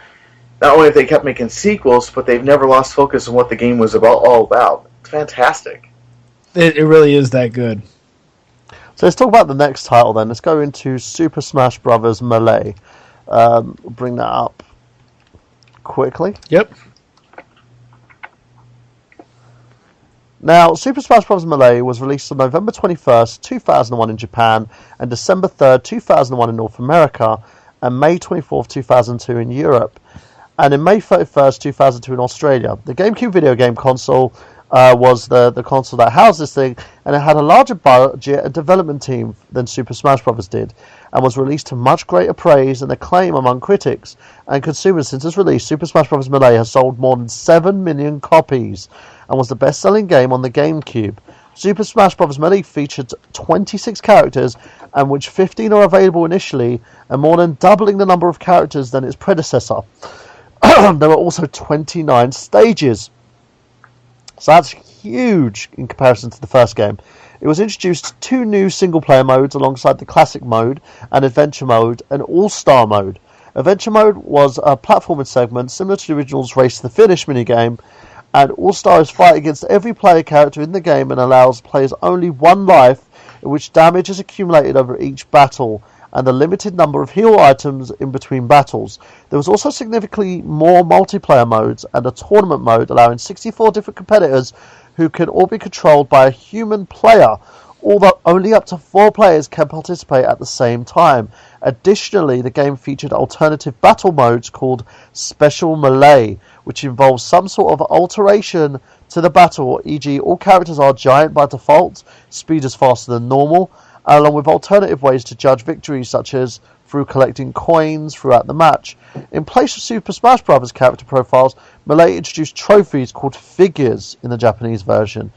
not only have they kept making sequels, but they've never lost focus on what the game was all about. It's fantastic.
It really is that good.
So let's talk about the next title then. Let's go into Super Smash Bros. Melee. We'll bring that up quickly.
Yep.
Now, Super Smash Bros. Melee was released on November 21st, 2001 in Japan, and December 3rd, 2001 in North America, and May 24th, 2002 in Europe, and in May 31st, 2002 in Australia. The GameCube video game console was the console that housed this thing, and it had a larger budget and development team than Super Smash Bros. Did, and was released to much greater praise and acclaim among critics and consumers. Since its release, Super Smash Bros. Melee has sold more than 7 million copies and was the best-selling game on the GameCube. Super Smash Bros. Melee featured 26 characters, and which 15 are available initially, and more than doubling the number of characters than its predecessor. There were also 29 stages. So that's huge in comparison to the first game. It was introduced 2 new single-player modes alongside the Classic mode and Adventure mode and All-Star mode. Adventure Mode was a platforming segment similar to the original's Race to the Finish minigame, and all stars fight against every player character in the game and allows players only one life, in which damage is accumulated over each battle, and a limited number of heal items in between battles. There was also significantly more multiplayer modes and a tournament mode allowing 64 different competitors who can all be controlled by a human player, although only up to 4 players can participate at the same time. Additionally, the game featured alternative battle modes called Special Melee, which involves some sort of alteration to the battle, e.g. all characters are giant by default, speed is faster than normal, along with alternative ways to judge victories, such as through collecting coins throughout the match. In place of Super Smash Bros. Character profiles, Melee introduced trophies called figures in the Japanese version.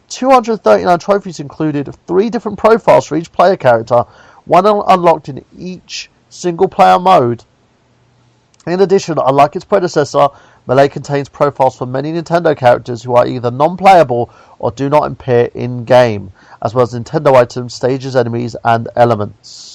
239 trophies included 3 different profiles for each player character, one unlocked in each single player mode. In addition, unlike its predecessor, Melee contains profiles for many Nintendo characters who are either non-playable or do not appear in-game, as well as Nintendo items, stages, enemies, and elements.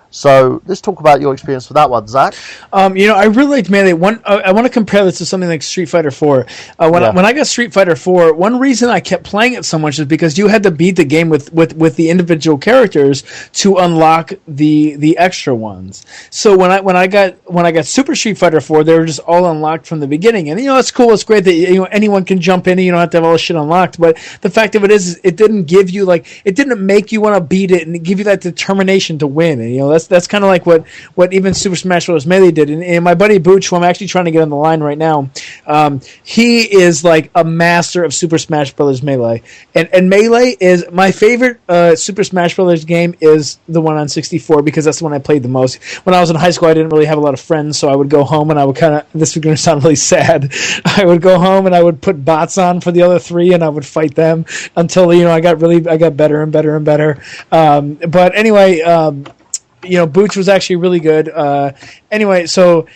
So let's talk about your experience with that one, Zach.
I really liked Melee. I want to compare this to something like Street Fighter 4. When I got Street Fighter 4, one reason I kept playing it so much is because you had to beat the game with the individual characters to unlock the extra ones. So when I got Super Street Fighter 4, they were just all unlocked from the beginning, and it's cool. It's great that anyone can jump in and you don't have to have all this shit unlocked. But the fact of it is it didn't give you it didn't make you want to beat it and give you that determination to win. And that's kind of like what even Super Smash Bros. Melee did. And my buddy Booch, who I'm actually trying to get on the line right now, he is like a master of Super Smash Bros. Melee. And Melee is my favorite Super Smash Bros. Game is the one on 64 because that's the one I played the most. When I was in high school, I didn't really have a lot of friends, so I would go home and I would this is going to sound really sad. I would go home and I would put bots on for the other 3 and I would fight them until I got better and better and better. But anyway, Booch was actually really good. So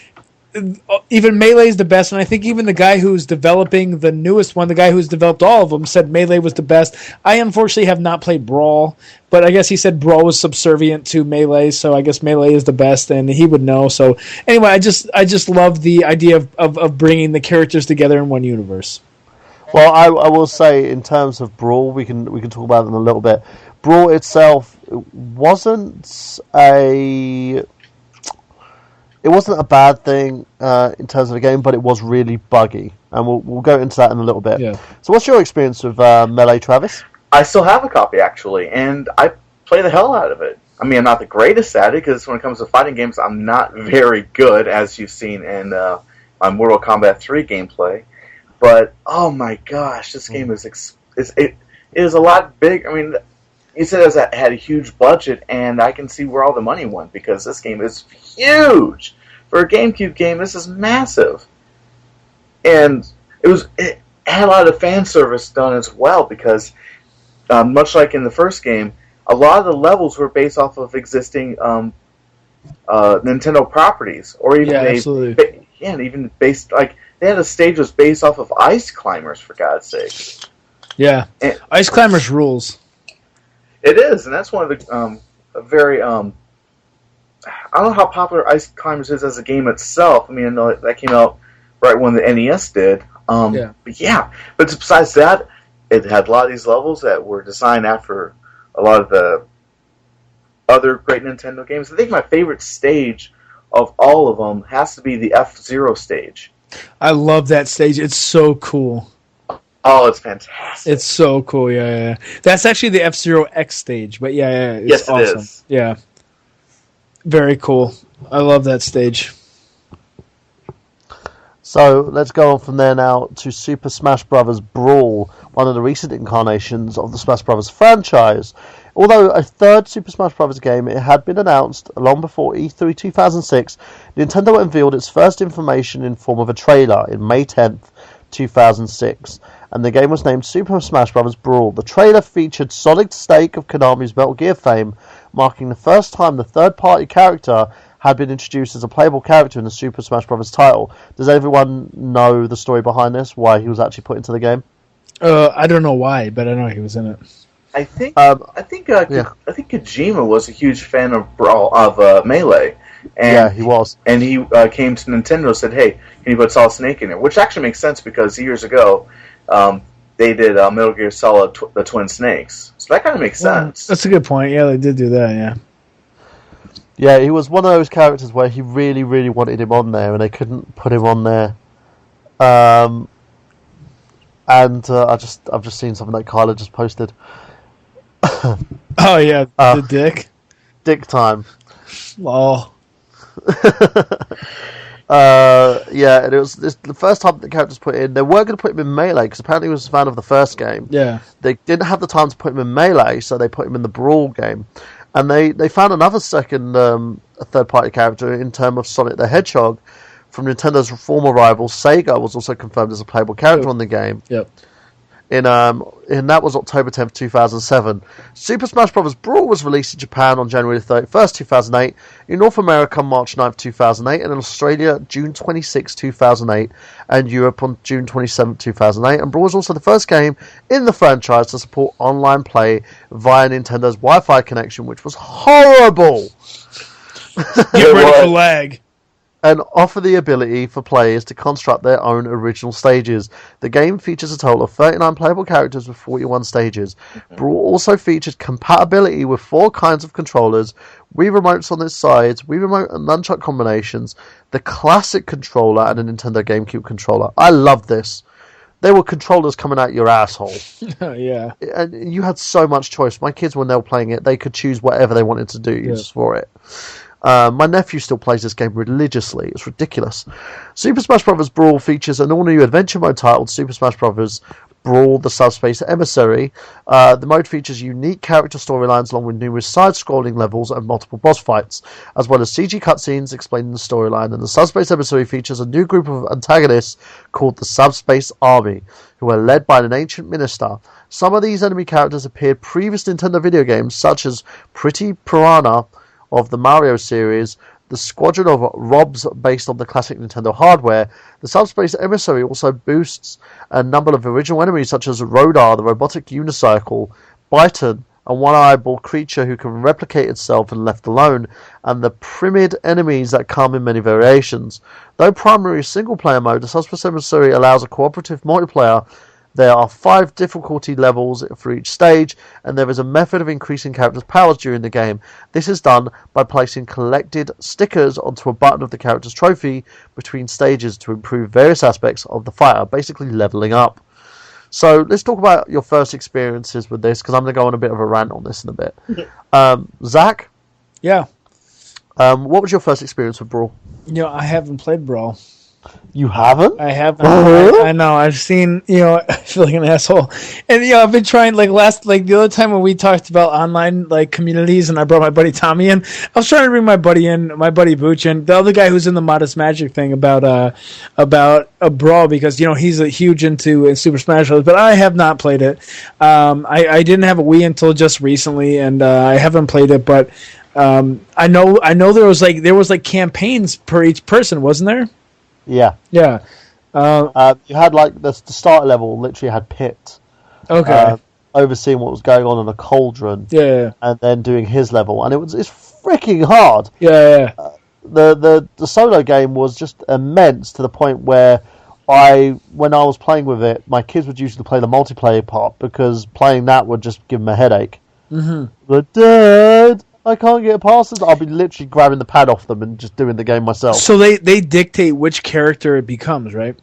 even Melee is the best, and I think even the guy who's developing the newest one, the guy who's developed all of them, said Melee was the best. I unfortunately have not played Brawl, but I guess he said Brawl was subservient to Melee, so I guess Melee is the best, and he would know. So anyway, I just love the idea of bringing the characters together in one universe.
Well, I will say in terms of Brawl, we can talk about them a little bit. Brawl itself wasn't a bad thing in terms of the game, but it was really buggy, and we'll go into that in a little bit.
Yeah.
So, what's your experience with Melee, Travis?
I still have a copy actually, and I play the hell out of it. I mean, I'm not the greatest at it because when it comes to fighting games, I'm not very good, as you've seen in my Mortal Kombat 3 gameplay. But oh my gosh, this game is a lot big. I mean, you said it had a huge budget, and I can see where all the money went because this game is huge for a GameCube game. This is massive, and it had a lot of fan service done as well because, much like in the first game, a lot of the levels were based off of existing Nintendo properties, or even
absolutely.
Even based they had a stage that was based off of Ice Climbers, for God's sake.
Yeah, and Ice Climbers rules.
It is, and that's one of the very. I don't know how popular Ice Climbers is as a game itself. I mean, I know that came out right when the NES did. But besides that, it had a lot of these levels that were designed after a lot of the other great Nintendo games. I think my favorite stage of all of them has to be the F-Zero stage.
I love that stage. It's so cool.
Oh, it's fantastic.
It's so cool, yeah. That's actually the F-Zero X stage, but it's
yes,
awesome.
It is.
Yeah. Very cool. I love that stage.
So let's go on from there now to Super Smash Bros. Brawl, one of the recent incarnations of the Smash Bros. Franchise. Although a third Super Smash Bros. Game, it had been announced long before E3 2006, Nintendo unveiled its first information in form of a trailer in May 10th, 2006, and the game was named Super Smash Bros. Brawl. The trailer featured Solid Snake of Konami's Metal Gear fame, marking the first time the third-party character had been introduced as a playable character in the Super Smash Bros. Title. Does everyone know the story behind this, why he was actually put into the game?
I don't know why, but I know he was in it.
I think Kojima was a huge fan of Brawl, of Melee, And
he was.
And he came to Nintendo and said, "Hey, can you put Solid Snake in there?" Which actually makes sense because years ago, they did Metal Gear Solid: The Twin Snakes, so that kind of makes sense.
That's a good point. Yeah, they did do that. Yeah.
Yeah, he was one of those characters where he really, really wanted him on there, and they couldn't put him on there. And I've just seen something that Kyla just posted.
Oh yeah, the dick.
Dick time.
Lol.
Yeah, and it's the first time the characters put in. They were going to put him in Melee because apparently he was a fan of the first game.
Yeah.
They didn't have the time to put him in Melee, so they put him in the Brawl game. And they found another second third-party character in terms of Sonic the Hedgehog from Nintendo's former rival Sega was also confirmed as a playable character on the game.
Yep.
And that was October 10th, 2007. Super Smash Bros. Brawl was released in Japan on January 31st, 2008, in North America March 9th, 2008, and in Australia June 26, 2008, and Europe on June 27th, 2008. And Brawl was also the first game in the franchise to support online play via Nintendo's Wi-Fi connection, which was horrible!
Get ready for lag.
And offer the ability for players to construct their own original stages. The game features a total of 39 playable characters with 41 stages. Brawl also featured compatibility with 4 kinds of controllers, Wii remotes on its sides, Wii remote and nunchuck combinations, the classic controller, and a Nintendo GameCube controller. I love this. There were controllers coming out your asshole.
Yeah.
And you had so much choice. My kids, when they were playing it, they could choose whatever they wanted to do just for it. My nephew still plays this game religiously. It's ridiculous. Super Smash Bros. Brawl features an all-new adventure mode titled Super Smash Bros. Brawl: The Subspace Emissary. The mode features unique character storylines along with numerous side-scrolling levels and multiple boss fights, as well as CG cutscenes explaining the storyline. And the Subspace Emissary features a new group of antagonists called the Subspace Army, who are led by an ancient minister. Some of these enemy characters appeared previous Nintendo video games, such as Pretty Piranha of the Mario series, the Squadron of Robs based on the classic Nintendo hardware. The Subspace Emissary also boosts a number of original enemies such as Rodar, the robotic unicycle, Byton, a one-eyeball creature who can replicate itself when left alone, and the Primid enemies that come in many variations. Though primary single-player mode, the Subspace Emissary allows a cooperative multiplayer. There are 5 difficulty levels for each stage, and there is a method of increasing characters' powers during the game. This is done by placing collected stickers onto a button of the character's trophy between stages to improve various aspects of the fighter, basically leveling up. So let's talk about your first experiences with this, because I'm going to go on a bit of a rant on this in a bit. Zach?
Yeah.
What was your first experience with Brawl?
I haven't played Brawl.
You haven't?
I haven't. I know. I've seen, I feel like an asshole. And, I've been trying, the other time when we talked about online, communities, and I brought my buddy Tommy in, I was trying to bring my buddy Booch in, the other guy who's in the Modest Magic thing about a Brawl, because, he's a huge into Super Smash Bros., but I have not played it. I didn't have a Wii until just recently, and I haven't played it, but I know there was campaigns per each person, wasn't there?
Yeah.
Yeah.
You had the starter level literally had Pit.
Okay.
Overseeing what was going on in a cauldron.
Yeah.
And then doing his level, and it's freaking hard.
Yeah.
The solo game was just immense to the point where when I was playing with it, my kids would usually play the multiplayer part because playing that would just give them a headache.
Mm-hmm.
But Dad, I can't get past this. I'll be literally grabbing the pad off them and just doing the game myself.
So they dictate which character it becomes, right?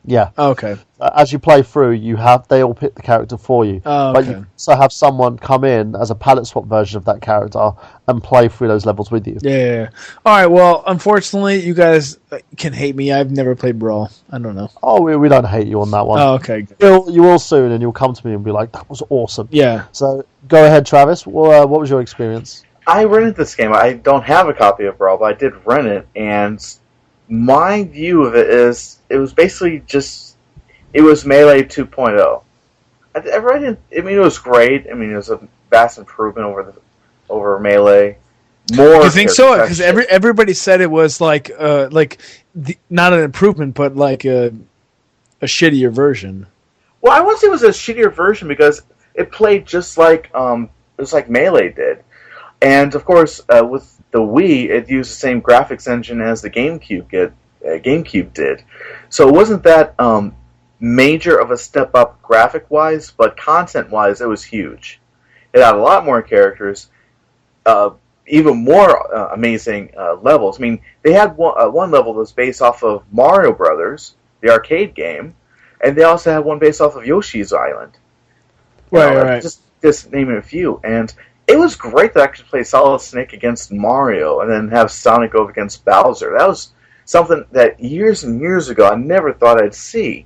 Yeah.
Okay.
As you play through, they all pick the character for you.
Oh,
okay.
But
you also have someone come in as a palette swap version of that character and play through those levels with you.
Yeah. All right. Well, unfortunately, you guys can hate me. I've never played Brawl. I don't know.
Oh, we don't hate you on that one.
Oh, okay.
You will soon, and you'll come to me and be like, "That was awesome."
Yeah.
So go ahead, Travis. What was your experience?
I rented this game. I don't have a copy of Brawl, but I did rent it, and my view of it is it was basically it was Melee 2.0. It was great. It was a vast improvement over Melee. More.
You think so? Because everybody said it was not an improvement, but a shittier version.
Well, I wouldn't say it was a shittier version because it played just like Melee did. And of course, with the Wii, it used the same graphics engine as the GameCube did. So it wasn't that major of a step up graphic-wise, but content-wise, it was huge. It had a lot more characters, even more amazing levels. I mean, they had one level that was based off of Mario Brothers, the arcade game, and they also had one based off of Yoshi's Island.
Right.
Just naming a few. And it was great that I could play Solid Snake against Mario and then have Sonic go against Bowser. That was something that years and years ago I never thought I'd see.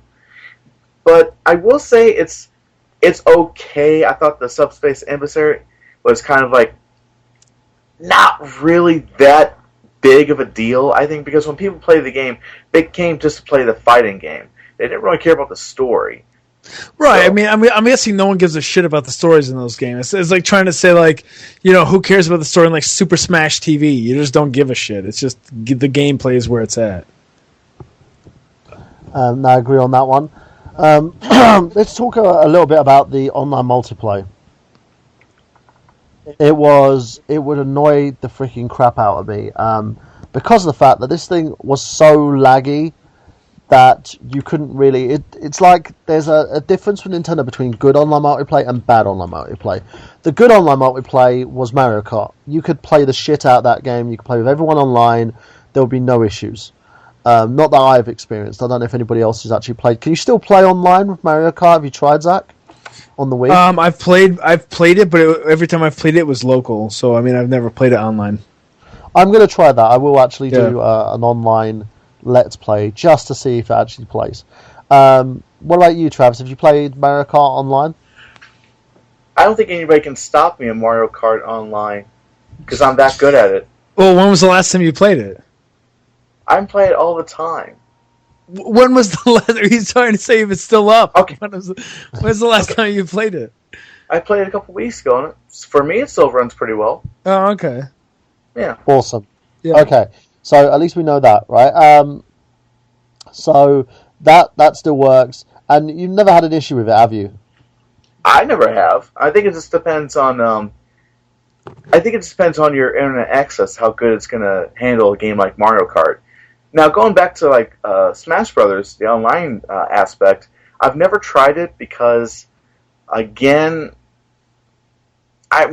But I will say it's okay. I thought the Subspace Emissary was kind of like not really that big of a deal, I think, because when people play the game, they came just to play the fighting game. They didn't really care about the story.
Right. So, I'm guessing no one gives a shit about the stories in those games. It's like trying to say, like, who cares about the story in like Super Smash TV? You just don't give a shit. It's just the gameplay is where it's at.
I agree on that one. Let's talk a little bit about the online multiplayer. It would annoy the freaking crap out of me because of the fact that this thing was so laggy that you couldn't really... It's like there's a difference for Nintendo between good online multiplayer and bad online multiplayer. The good online multiplayer was Mario Kart. You could play the shit out of that game. You could play with everyone online. There would be no issues. Not that I've experienced. I don't know if anybody else has actually played. Can you still play online with Mario Kart? Have you tried, Zach? On the Wii?
I've played it, but every time I've played it was local. So, I've never played it online.
I'm going to try that. I will actually do an online Let's Play just to see if it actually plays. What about you, Travis? Have you played Mario Kart online?
I don't think anybody can stop me in Mario Kart online because I'm that good at it.
Well, when was the last time you played it?
I play it all the time.
When was the last... Are you trying to say if it's still up?
Okay.
When's the last time you played it?
I played it a couple weeks ago, and for me, it still runs pretty well.
Oh, okay.
Yeah.
Awesome.
Yeah.
Okay. So at least we know that, right? So that still works, and you've never had an issue with it, have you?
I never have. I think it just depends on. I think it just depends on your internet access, how good it's going to handle a game like Mario Kart. Now, going back to like Smash Brothers, the online aspect, I've never tried it because, again, I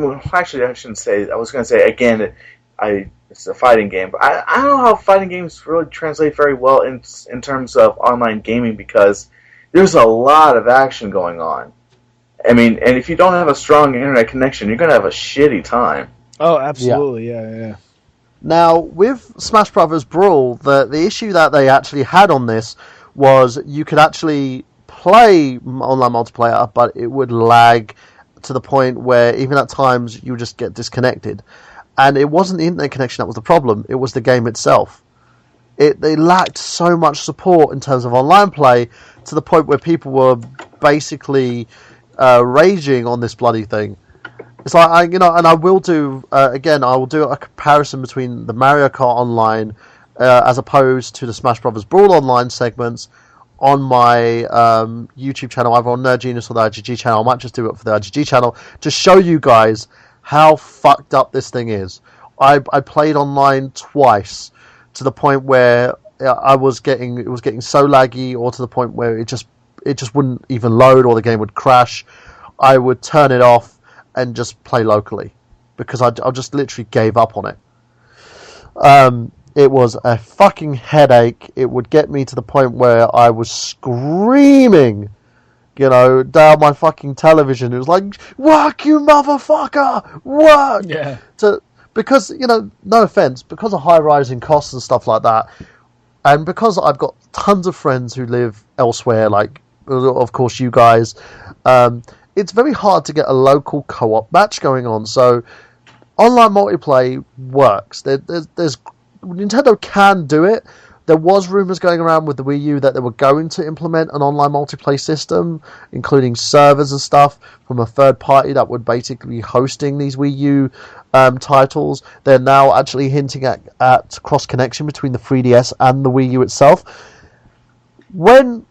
shouldn't say. I was going to say again, it's a fighting game, but I don't know how fighting games really translate very well in terms of online gaming because there's a lot of action going on. I mean, and if you don't have a strong internet connection, you're going to have a shitty time.
Oh, absolutely, yeah.
Now, with Smash Brothers Brawl, the issue that they actually had on this was you could actually play online multiplayer, but it would lag to the point where even at times you would just get disconnected. And it wasn't the internet connection that was the problem, it was the game itself. They lacked so much support in terms of online play to the point where people were basically raging on this bloody thing. It's like, and I will do, I will do a comparison between the Mario Kart Online as opposed to the Smash Brothers Brawl Online segments on my YouTube channel, either on Nerd Genius or the IGG channel. I might just do it for the IGG channel to show you guys how fucked up this thing is. I played online twice to the point where it was getting so laggy, or to the point where it just wouldn't even load, or the game would crash. I would turn it off and just play locally because I just literally gave up on it. It was a fucking headache. It would get me to the point where I was screaming, down my fucking television. It was like, work, you motherfucker! Work!
Yeah.
Because, no offense, because of high rising costs and stuff like that, and because I've got tons of friends who live elsewhere, like, of course, you guys, it's very hard to get a local co-op match going on. So online multiplayer works. There's Nintendo can do it. There was rumours going around with the Wii U that they were going to implement an online multiplayer system, including servers and stuff from a third party that would basically be hosting these Wii U titles. They're now actually hinting at cross-connection between the 3DS and the Wii U itself. When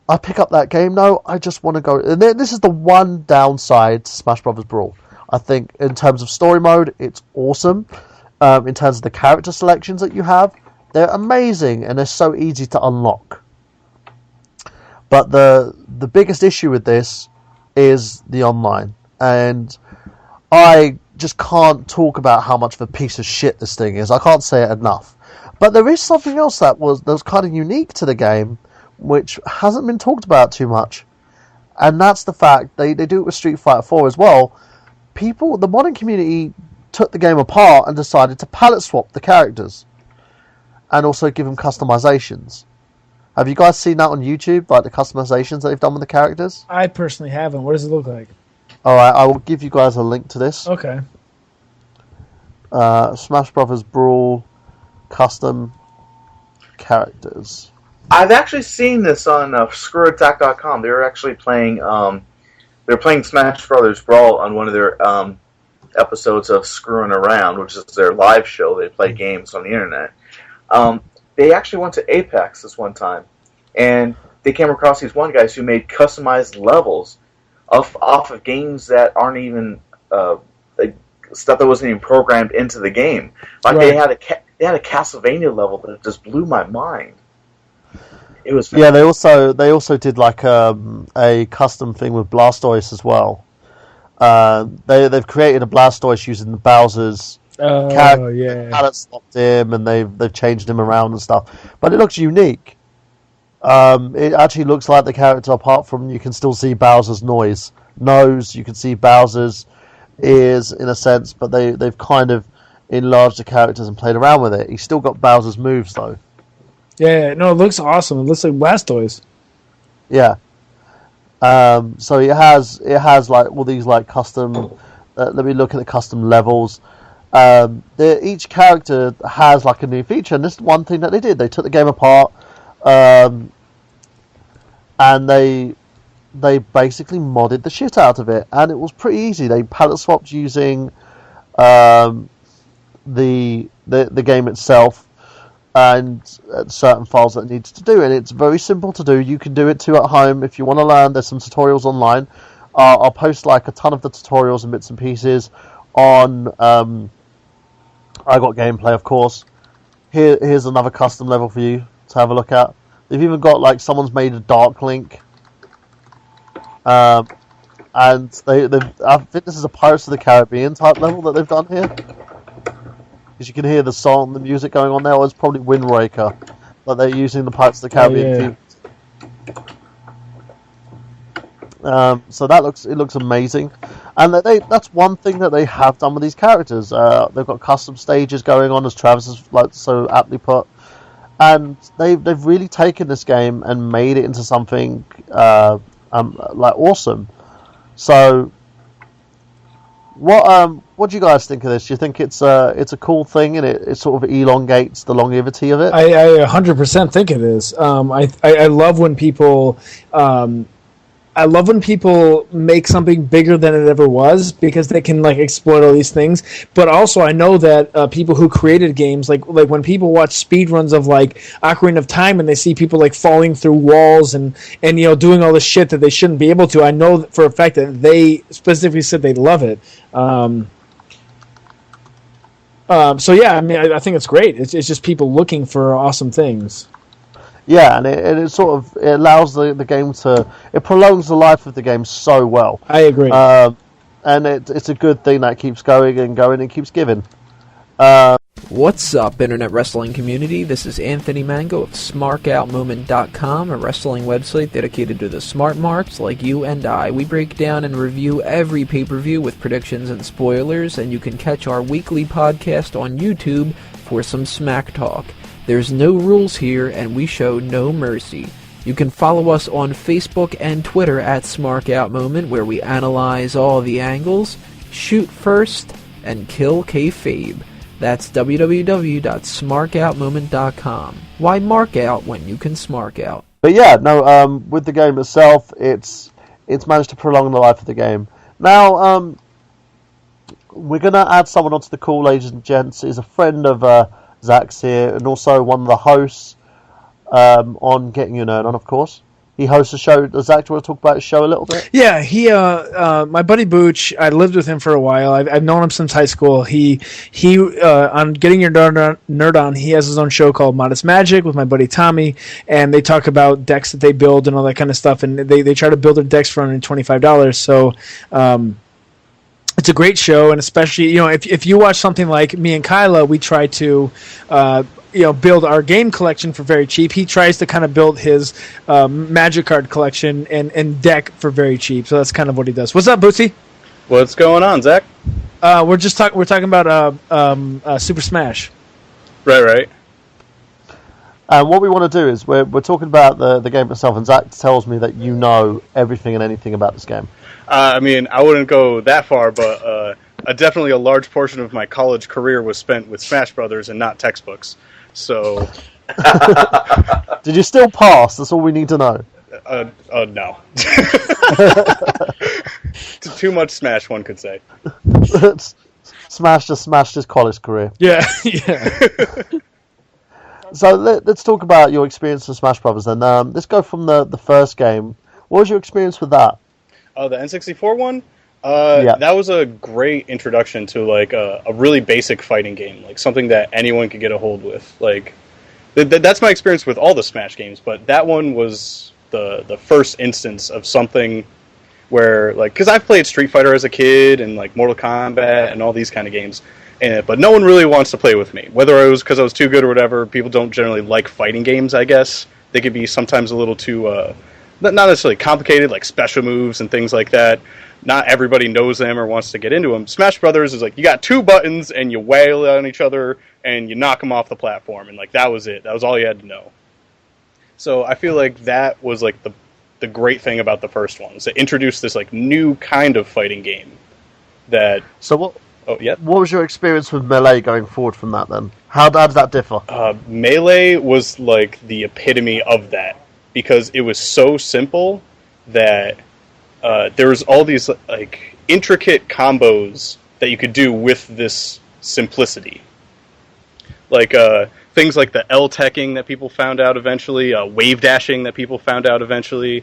I pick up that game, though, I just want to go... And this is the one downside to Smash Brothers Brawl. I think in terms of story mode, it's awesome. In terms of the character selections that you have, they're amazing and they're so easy to unlock. But the biggest issue with this is the online, and I just can't talk about how much of a piece of shit this thing is. I can't say it enough. But there is something else that was kind of unique to the game, which hasn't been talked about too much, and that's the fact they do it with Street Fighter 4 as well. The modern community took the game apart and decided to palette swap the characters, and also give them customizations. Have you guys seen that on YouTube, like the customizations that they've done with the characters?
I personally haven't. What does it look like?
Alright, I will give you guys a link to this.
Okay.
Smash Brothers Brawl custom characters.
I've actually seen this on ScrewAttack.com. They were actually playing. They're playing Smash Brothers Brawl on one of their episodes of Screwing Around, which is their live show. They play games on the internet. They actually went to Apex this one time, and they came across these one guys who made customized levels off of games that aren't even stuff that wasn't even programmed into the game. Like
right.
they had a Castlevania level that just blew my mind. It was
they also did like a custom thing with Blastoise as well. They've created a Blastoise using the Bowser's palette swapped him, and they've changed him around and stuff. But it looks unique. It actually looks like the character, apart from you can still see Bowser's nose. You can see Bowser's ears in a sense, but they've kind of enlarged the characters and played around with it. He's still got Bowser's moves though.
Yeah, no, it looks awesome. It looks like Blastoise.
Yeah. So it has like all these like custom. Let me look at the custom levels. Each character has like a new feature, and this is one thing that they did. They took the game apart, and they basically modded the shit out of it, and it was pretty easy. They palette swapped using the game itself and certain files that it needs to do, and it's very simple to do. You can do it too at home if you want to learn. There's some tutorials online. I'll post like a ton of the tutorials and bits and pieces on I Got Gameplay, of course. Here's another custom level for you to have a look at. They've even got like someone's made a Dark Link, and I think this is a Pirates of the Caribbean type level that they've done here. Because you can hear the song, the music going on there. Or it's probably Windbreaker, but they're using the Pirates of the Caribbean theme. So it looks amazing, and that's one thing that they have done with these characters. They've got custom stages going on, as Travis has like so aptly put, and they've really taken this game and made it into something like awesome. So what do you guys think of this? Do you think it's a cool thing and it sort of elongates the longevity of it?
I 100% think it is. I love when people make something bigger than it ever was, because they can like exploit all these things. But also, I know that people who created games, like when people watch speedruns of like Ocarina of Time and they see people like falling through walls and doing all this shit that they shouldn't be able to, I know for a fact that they specifically said they love it. So yeah, I mean, I think it's great. It's just people looking for awesome things.
Yeah, and it sort of allows the game it prolongs the life of the game so well.
I agree.
And it's a good thing that keeps going and keeps giving.
What's up, Internet Wrestling community? This is Anthony Mango of SmarkOutMoment.com, a wrestling website dedicated to the smart marks like you and I. We break down and review every pay-per-view with predictions and spoilers, and you can catch our weekly podcast on YouTube for some smack talk. There's no rules here, and we show no mercy. You can follow us on Facebook and Twitter at SmarkOutMoment, where we analyze all the angles, shoot first, and kill kayfabe. That's www.smarkoutmoment.com. Why mark out when you can smark out?
But yeah, no, with the game itself, it's managed to prolong the life of the game. Now, we're going to add someone onto the call, ladies and gents. He's a friend of Zach's here, and also one of the hosts on Getting You Nerd On, of course. he hosts a show. Does Zach, do you want to talk about his show a little bit?
Yeah, he, my buddy Booch, I lived with him for a while. I've known him since high school. He, on Getting Your Nerd On, he has his own show called Modest Magic with my buddy Tommy, and they talk about decks that they build and all that kind of stuff, and they try to build their decks for under $25. So, it's a great show, and especially, if you watch something like me and Kyla, we try to, build our game collection for very cheap. He tries to kind of build his Magic card collection and deck for very cheap. So that's kind of what he does. What's up, Bootsy?
What's going on, Zach?
We're talking about Super Smash.
Right.
What we want to do is we're talking about the game itself, and Zach tells me that you know everything and anything about this game.
I wouldn't go that far, but definitely a large portion of my college career was spent with Smash Brothers and not textbooks. So,
did you still pass? That's all we need to know.
No. Too much Smash, one could say.
Smash just smashed his college career.
Yeah.
So let's talk about your experience with Smash Brothers then. Let's go from the first game. What was your experience with that?
The N64 one? That was a great introduction to a really basic fighting game, like something that anyone could get a hold with. That's my experience with all the Smash games, but that one was the first instance of something where, because I've played Street Fighter as a kid and Mortal Kombat and all these kind of games, but no one really wants to play with me. Whether it was because I was too good or whatever, people don't generally like fighting games, I guess. They could be sometimes a little too, not necessarily complicated, like special moves and things like that. Not everybody knows them or wants to get into them. Smash Brothers is you got two buttons and you wail on each other and you knock them off the platform, and that was it. That was all you had to know. So I feel like that was the great thing about the first one, is it introduced this new kind of fighting game.
So what?
Oh yeah.
What was your experience with Melee going forward from that then? How does that differ?
Melee was the epitome of that, because it was so simple that there was all these intricate combos that you could do with this simplicity. Things like the L-teching that people found out eventually, wave dashing that people found out eventually,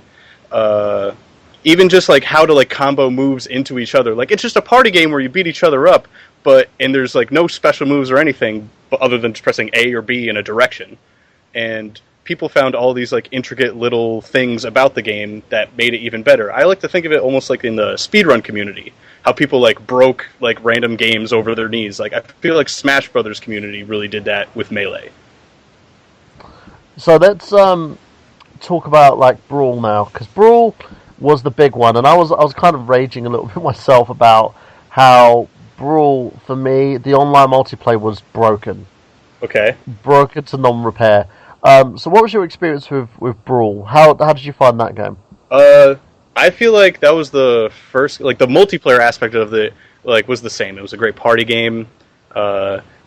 even just how to combo moves into each other. It's just a party game where you beat each other up, and there's no special moves or anything other than just pressing A or B in a direction. And people found all these intricate little things about the game that made it even better. I like to think of it almost like in the speedrun community, how people broke random games over their knees. I feel like Smash Brothers community really did that with Melee.
So let's talk about Brawl now, because Brawl was the big one, and I was kind of raging a little bit myself about how Brawl, for me, the online multiplayer was broken.
Okay.
Broken to non-repair. So what was your experience with Brawl? How did you find that game?
I feel like that was the first, the multiplayer aspect of it, was the same. It was a great party game.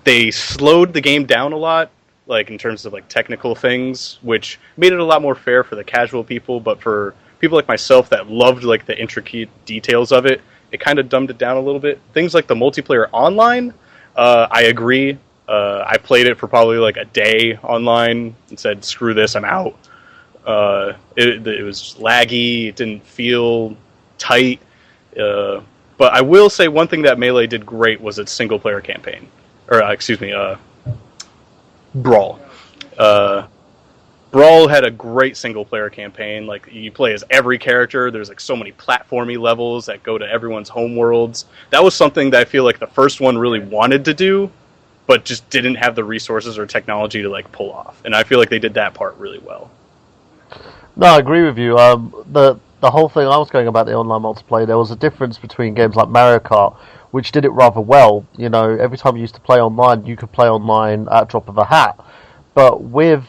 They slowed the game down a lot, in terms of technical things, which made it a lot more fair for the casual people, but for people like myself that loved the intricate details of it, it kind of dumbed it down a little bit. Things like the multiplayer online, I agree. I played it for probably a day online and said, screw this, I'm out. It was laggy, it didn't feel tight. But I will say one thing that Melee did great was its single-player campaign. Brawl. Brawl had a great single-player campaign. You play as every character. There's so many platformy levels that go to everyone's home worlds. That was something that I feel the first one really wanted to do, but just didn't have the resources or technology to pull off. And I feel like they did that part really well.
No, I agree with you. The whole thing I was going about the online multiplayer, there was a difference between games like Mario Kart, which did it rather well. Every time you used to play online, you could play online at a drop of a hat. But with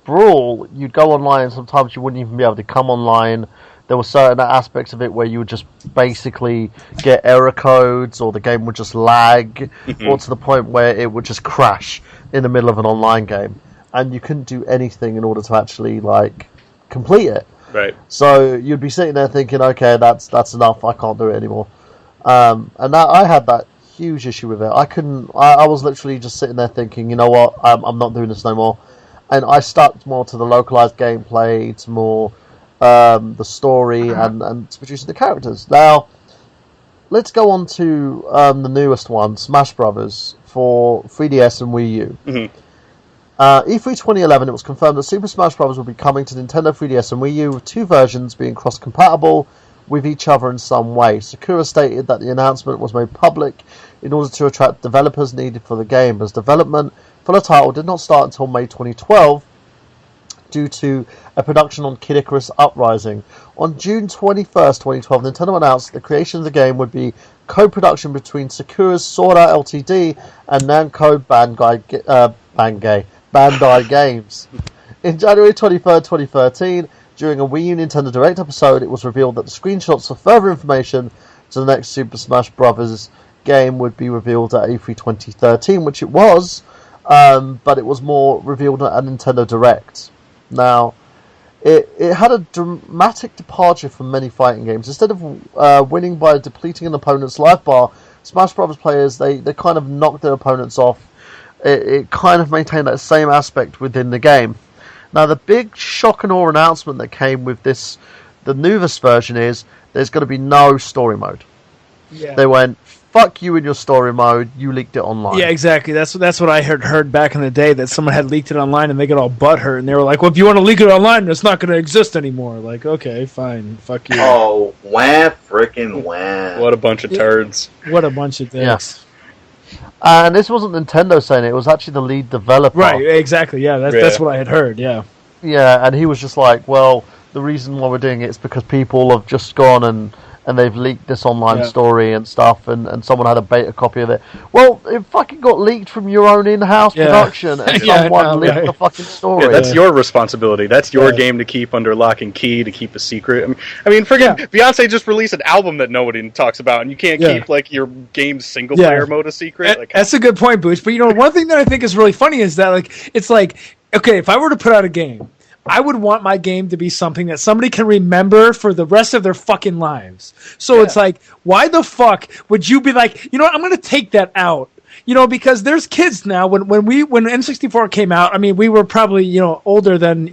Brawl, you'd go online and sometimes you wouldn't even be able to come online. There were certain aspects of it where you would just basically get error codes, or the game would just lag, or to the point where it would just crash in the middle of an online game, and you couldn't do anything in order to actually complete it.
Right.
So you'd be sitting there thinking, okay, that's enough. I can't do it anymore. And I had that huge issue with it. I was literally just sitting there thinking, you know what, I'm not doing this no more. and I stuck more to the localized gameplay, to more the story, and to producing the characters. Now, let's go on to the newest one, Smash Brothers, for 3DS and Wii U.
Mm-hmm.
E3 2011, it was confirmed that Super Smash Bros. Will be coming to Nintendo 3DS and Wii U, with two versions being cross-compatible with each other in some way. Sakura stated that the announcement was made public in order to attract developers needed for the game, as development for the title did not start until May 2012 due to a production on Kid Icarus Uprising. On June 21st, 2012, Nintendo announced that the creation of the game would be co-production between Sakura's Sword Art Ltd. and Namco Bandai Games. In January 23rd, 2013, during a Wii U Nintendo Direct episode, it was revealed that the screenshots for further information to the next Super Smash Bros. Game would be revealed at E3 2013, which it was, but it was more revealed at a Nintendo Direct. Now, it had a dramatic departure from many fighting games. Instead of winning by depleting an opponent's life bar, Smash Bros. Players, they kind of knocked their opponents off. It kind of maintained that same aspect within the game. Now, the big shock and awe announcement that came with this, the newest version, is there's going to be no story mode.
Yeah.
They went, fuck you in your story mode, you leaked it online.
Yeah, exactly. That's what I heard back in the day, that someone had leaked it online and they got all butthurt, and they were like, well, if you want to leak it online, it's not going to exist anymore. Like, okay, fine, fuck you.
Oh, wah, frickin' wah.
What a bunch of turds.
What a bunch of dicks.
Yes. And this wasn't Nintendo saying it was actually the lead developer.
Right, exactly, yeah, that's what I had heard, yeah.
Yeah, and he was just like, well, the reason why we're doing it is because people have just gone and they've leaked this online story and stuff, and someone had a beta copy of it. Well, it fucking got leaked from your own in-house production, and someone leaked the fucking story.
Yeah, that's your responsibility. That's your game to keep under lock and key, to keep a secret. I mean friggin' Beyonce just released an album that nobody talks about, and you can't keep, like, your game's single-player mode a secret. Like,
that's a good point, Booch. But, one thing that I think is really funny is that, like, it's like, okay, if I were to put out a game, I would want my game to be something that somebody can remember for the rest of their fucking lives. So it's like, why the fuck would you be like, I'm going to take that out? Because there's kids now. When N64 came out, I mean, we were probably, older than,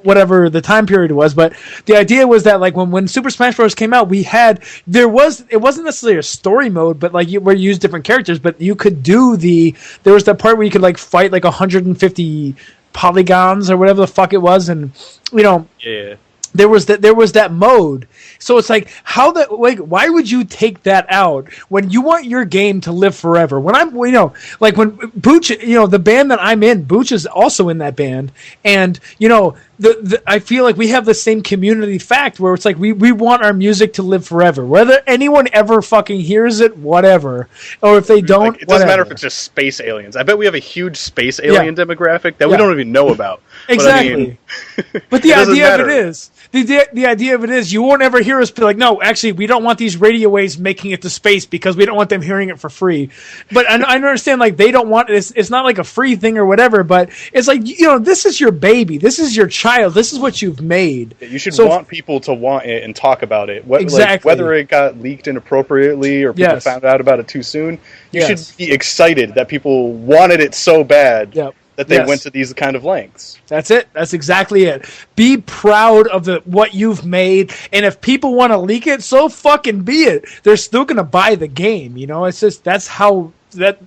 whatever the time period was. But the idea was that, like, when Super Smash Bros. Came out, it wasn't necessarily a story mode, but like where you use different characters, but you could do there was that part where you could like fight like 150 polygons or whatever the fuck it was, and there was that mode. So it's like, why would you take that out when you want your game to live forever? When when Booch, the band that I'm in, Booch is also in that band, and I feel like we have the same community fact where it's like we want our music to live forever, whether anyone ever fucking hears it, whatever, or if they don't.
Like, it doesn't matter if it's just space aliens. I bet we have a huge space alien demographic that we don't even know about.
Exactly. But the idea of it is. The idea of it is you won't ever hear us be like, no, actually, we don't want these radio waves making it to space because we don't want them hearing it for free. But I understand, like, they don't want it. It's not like a free thing or whatever, but it's like, this is your baby. This is your child. This is what you've made.
You should want people to want it and talk about it.
Exactly.
Like, whether it got leaked inappropriately or people found out about it too soon, you should be excited that people wanted it so bad. That they went to these kind of lengths.
That's it. That's exactly it. Be proud of what you've made, and if people want to leak it, so fucking be it. They're still going to buy the game. It's just that's what they're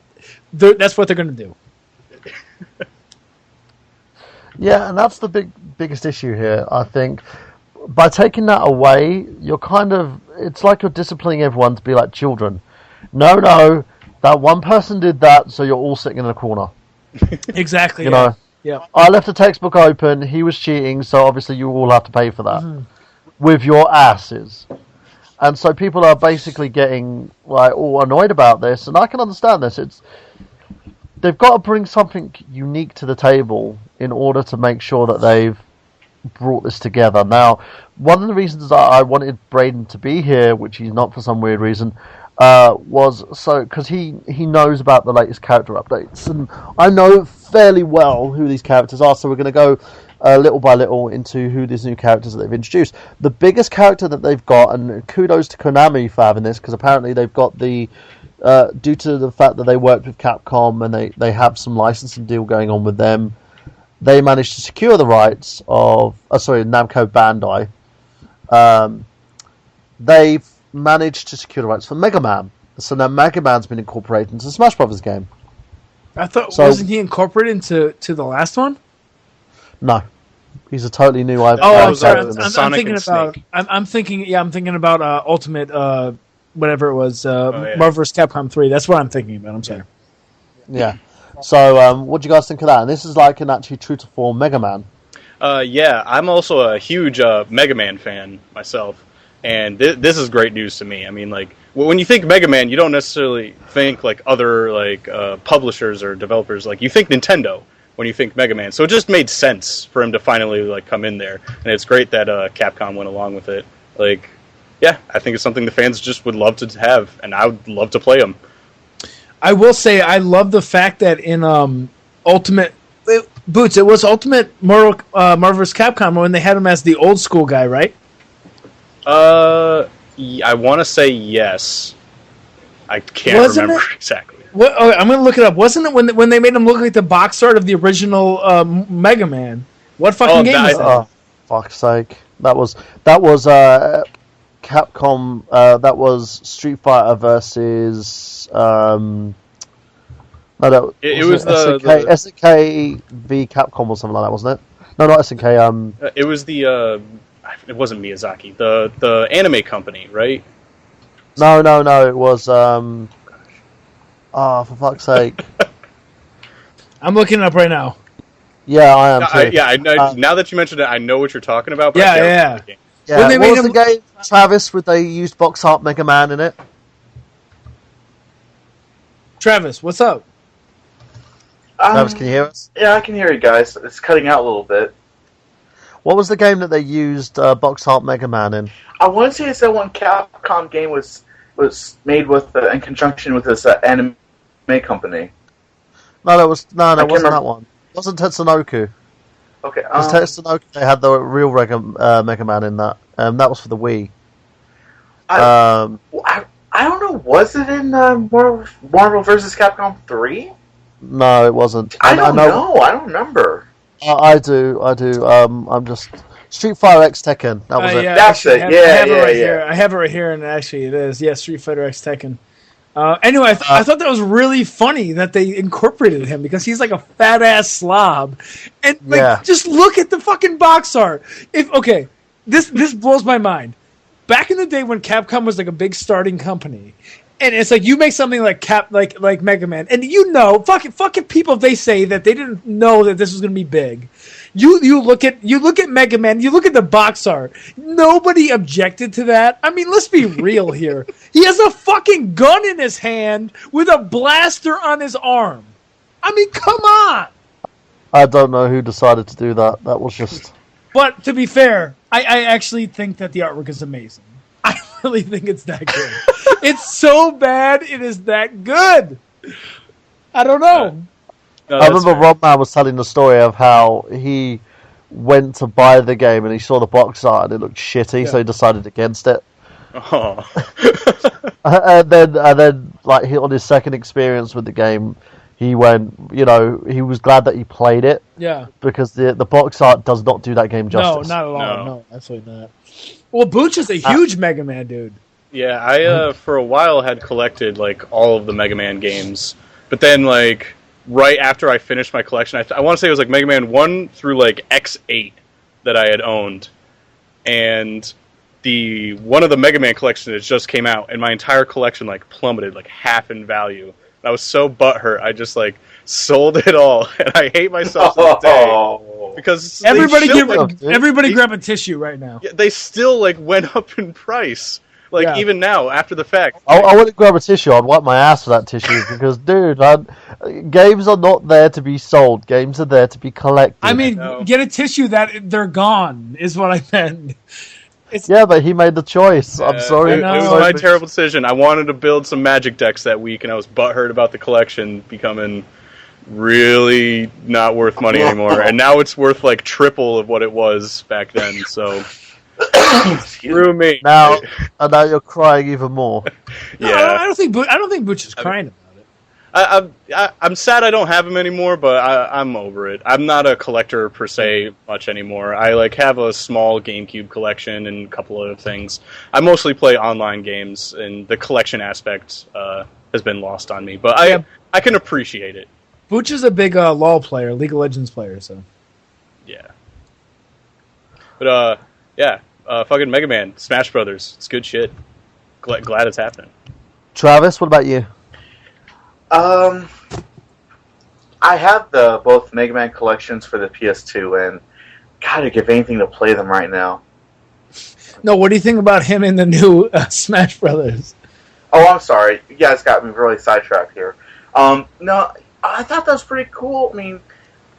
going to do.
Yeah, and that's the biggest issue here. I think by taking that away, it's like you're disciplining everyone to be like children. No, that one person did that, so you're all sitting in a corner.
Exactly.
Yeah. I left the textbook open. He was cheating, so obviously you all have to pay for that with your asses. And so people are basically getting like all annoyed about this, and I can understand this. They've got to bring something unique to the table in order to make sure that they've brought this together. Now, one of the reasons that I wanted Braden to be here, which he's not for some weird reason, was because he knows about the latest character updates, and I know fairly well who these characters are, so we're going to go little by little into who these new characters that they've introduced. The biggest character that they've got, and kudos to Konami for having this, because apparently they've got due to the fact that they worked with Capcom and they have some licensing deal going on with them, they managed to secure the rights of Namco Bandai. They've managed to secure the rights for Mega Man. So now Mega Man's been incorporated into the Smash Brothers game.
I thought wasn't he incorporated into the last one?
No, he's a totally new.
I'm sorry. I'm thinking about. I'm thinking about Ultimate, whatever it was, Marvel vs. Capcom 3. That's what I'm thinking about. I'm sorry.
Yeah. So, what do you guys think of that? And this is like an actually true to form Mega Man.
Yeah, I'm also a huge Mega Man fan myself, and this is great news to me. I mean, like, when you think Mega Man, you don't necessarily think like other like publishers or developers. Like, you think Nintendo when you think Mega Man. So it just made sense for him to finally like come in there, and it's great that Capcom went along with it. Like, yeah, I think it's something the fans just would love to have, and I would love to play them.
I will say I love the fact that in Ultimate Boots, it was Ultimate Marvel vs. Capcom when they had him as the old school guy, right?
I want to say yes. I can't remember exactly.
What? Oh, I'm going to look it up. Wasn't it when they made him look like the box art of the original Mega Man? What fucking game was that?
Oh, fuck's sake! That was Capcom. That was Street Fighter versus. No,
it was
SNK v Capcom or something like that, wasn't it? No, not SNK.
It was the. It wasn't Miyazaki. The anime company, right?
No. It was. For fuck's sake!
I'm looking it up right now.
Yeah, I am too.
I know, now that you mentioned it, I know what you're talking about. But
Yeah.
When they made the game, Travis, would they use box art Mega Man in it?
Travis, what's up?
Travis, can you hear us?
Yeah, I can hear you guys. It's cutting out a little bit.
What was the game that they used box art Mega Man in?
I want to say it's that one Capcom game was made with in conjunction with this anime company.
No, it wasn't that one. It wasn't Tetsunoku.
Okay.
Because Tetsunoku, they had the real Mega Man in that. That was for the Wii.
I don't know. Was it in Marvel vs. Capcom 3?
No, it wasn't.
I don't know. I don't remember.
I do. I'm just Street Fighter X Tekken. That was it.
Yeah, that's it.
I have it right here, and actually it is. Yeah, Street Fighter X Tekken. Anyway, I thought that was really funny that they incorporated him because he's like a fat ass slob, and just look at the fucking box art. This blows my mind. Back in the day when Capcom was like a big starting company, and it's like you make something like like Mega Man, and fucking people, they say that they didn't know that this was going to be big. You look at Mega Man, you look at the box art. Nobody objected to that. I mean, let's be real here. He has a fucking gun in his hand with a blaster on his arm. I mean, come on.
I don't know who decided to do that. That was just.
But to be fair, I actually think that the artwork is amazing. I really think it's that good. It's so bad, it is that good. I don't know.
I remember Rob Man was telling the story of how he went to buy the game and he saw the box art and it looked shitty, so he decided against it.
Oh.
and then, like, on his second experience with the game, he went, he was glad that he played it.
Yeah.
Because the box art does not do that game justice.
No, not at all. No, absolutely not. Well, Booch is a huge Mega Man dude.
Yeah, I, for a while, had collected, like, all of the Mega Man games. But then, like, right after I finished my collection, I want to say it was, like, Mega Man 1 through, like, X8 that I had owned. And one of the Mega Man collections just came out, and my entire collection, like, plummeted, like, half in value. I was so butthurt, I just, like, sold it all, and I hate myself to this day. Because
everybody grab a tissue right now.
Yeah, they still, like, went up in price. Like, even now, after the fact.
I wouldn't grab a tissue, I'd wipe my ass for that tissue, because, dude, games are not there to be sold. Games are there to be collected.
I mean, get a tissue that they're gone, is what I meant.
Yeah, but he made the choice. I'm sorry.
It was my terrible decision. I wanted to build some Magic decks that week, and I was butthurt about the collection becoming really not worth money anymore. And now it's worth like triple of what it was back then. So screw me.
Now you're crying even more.
Yeah,
no, I don't think Butch is crying about it.
I'm sad I don't have them anymore, but I'm over it. I'm not a collector per se much anymore. I have a small GameCube collection and a couple other things. I mostly play online games, and the collection aspect has been lost on me. But I can appreciate it.
Booch is a big LoL player, League of Legends player, so
yeah. But fucking Mega Man, Smash Brothers, it's good shit. Glad it's happening.
Travis, what about you?
I have both Mega Man collections for the PS2, and gotta give anything to play them right now.
No, what do you think about him in the new Smash Brothers?
Oh, I'm sorry. You guys got me really sidetracked here. No, I thought that was pretty cool. I mean,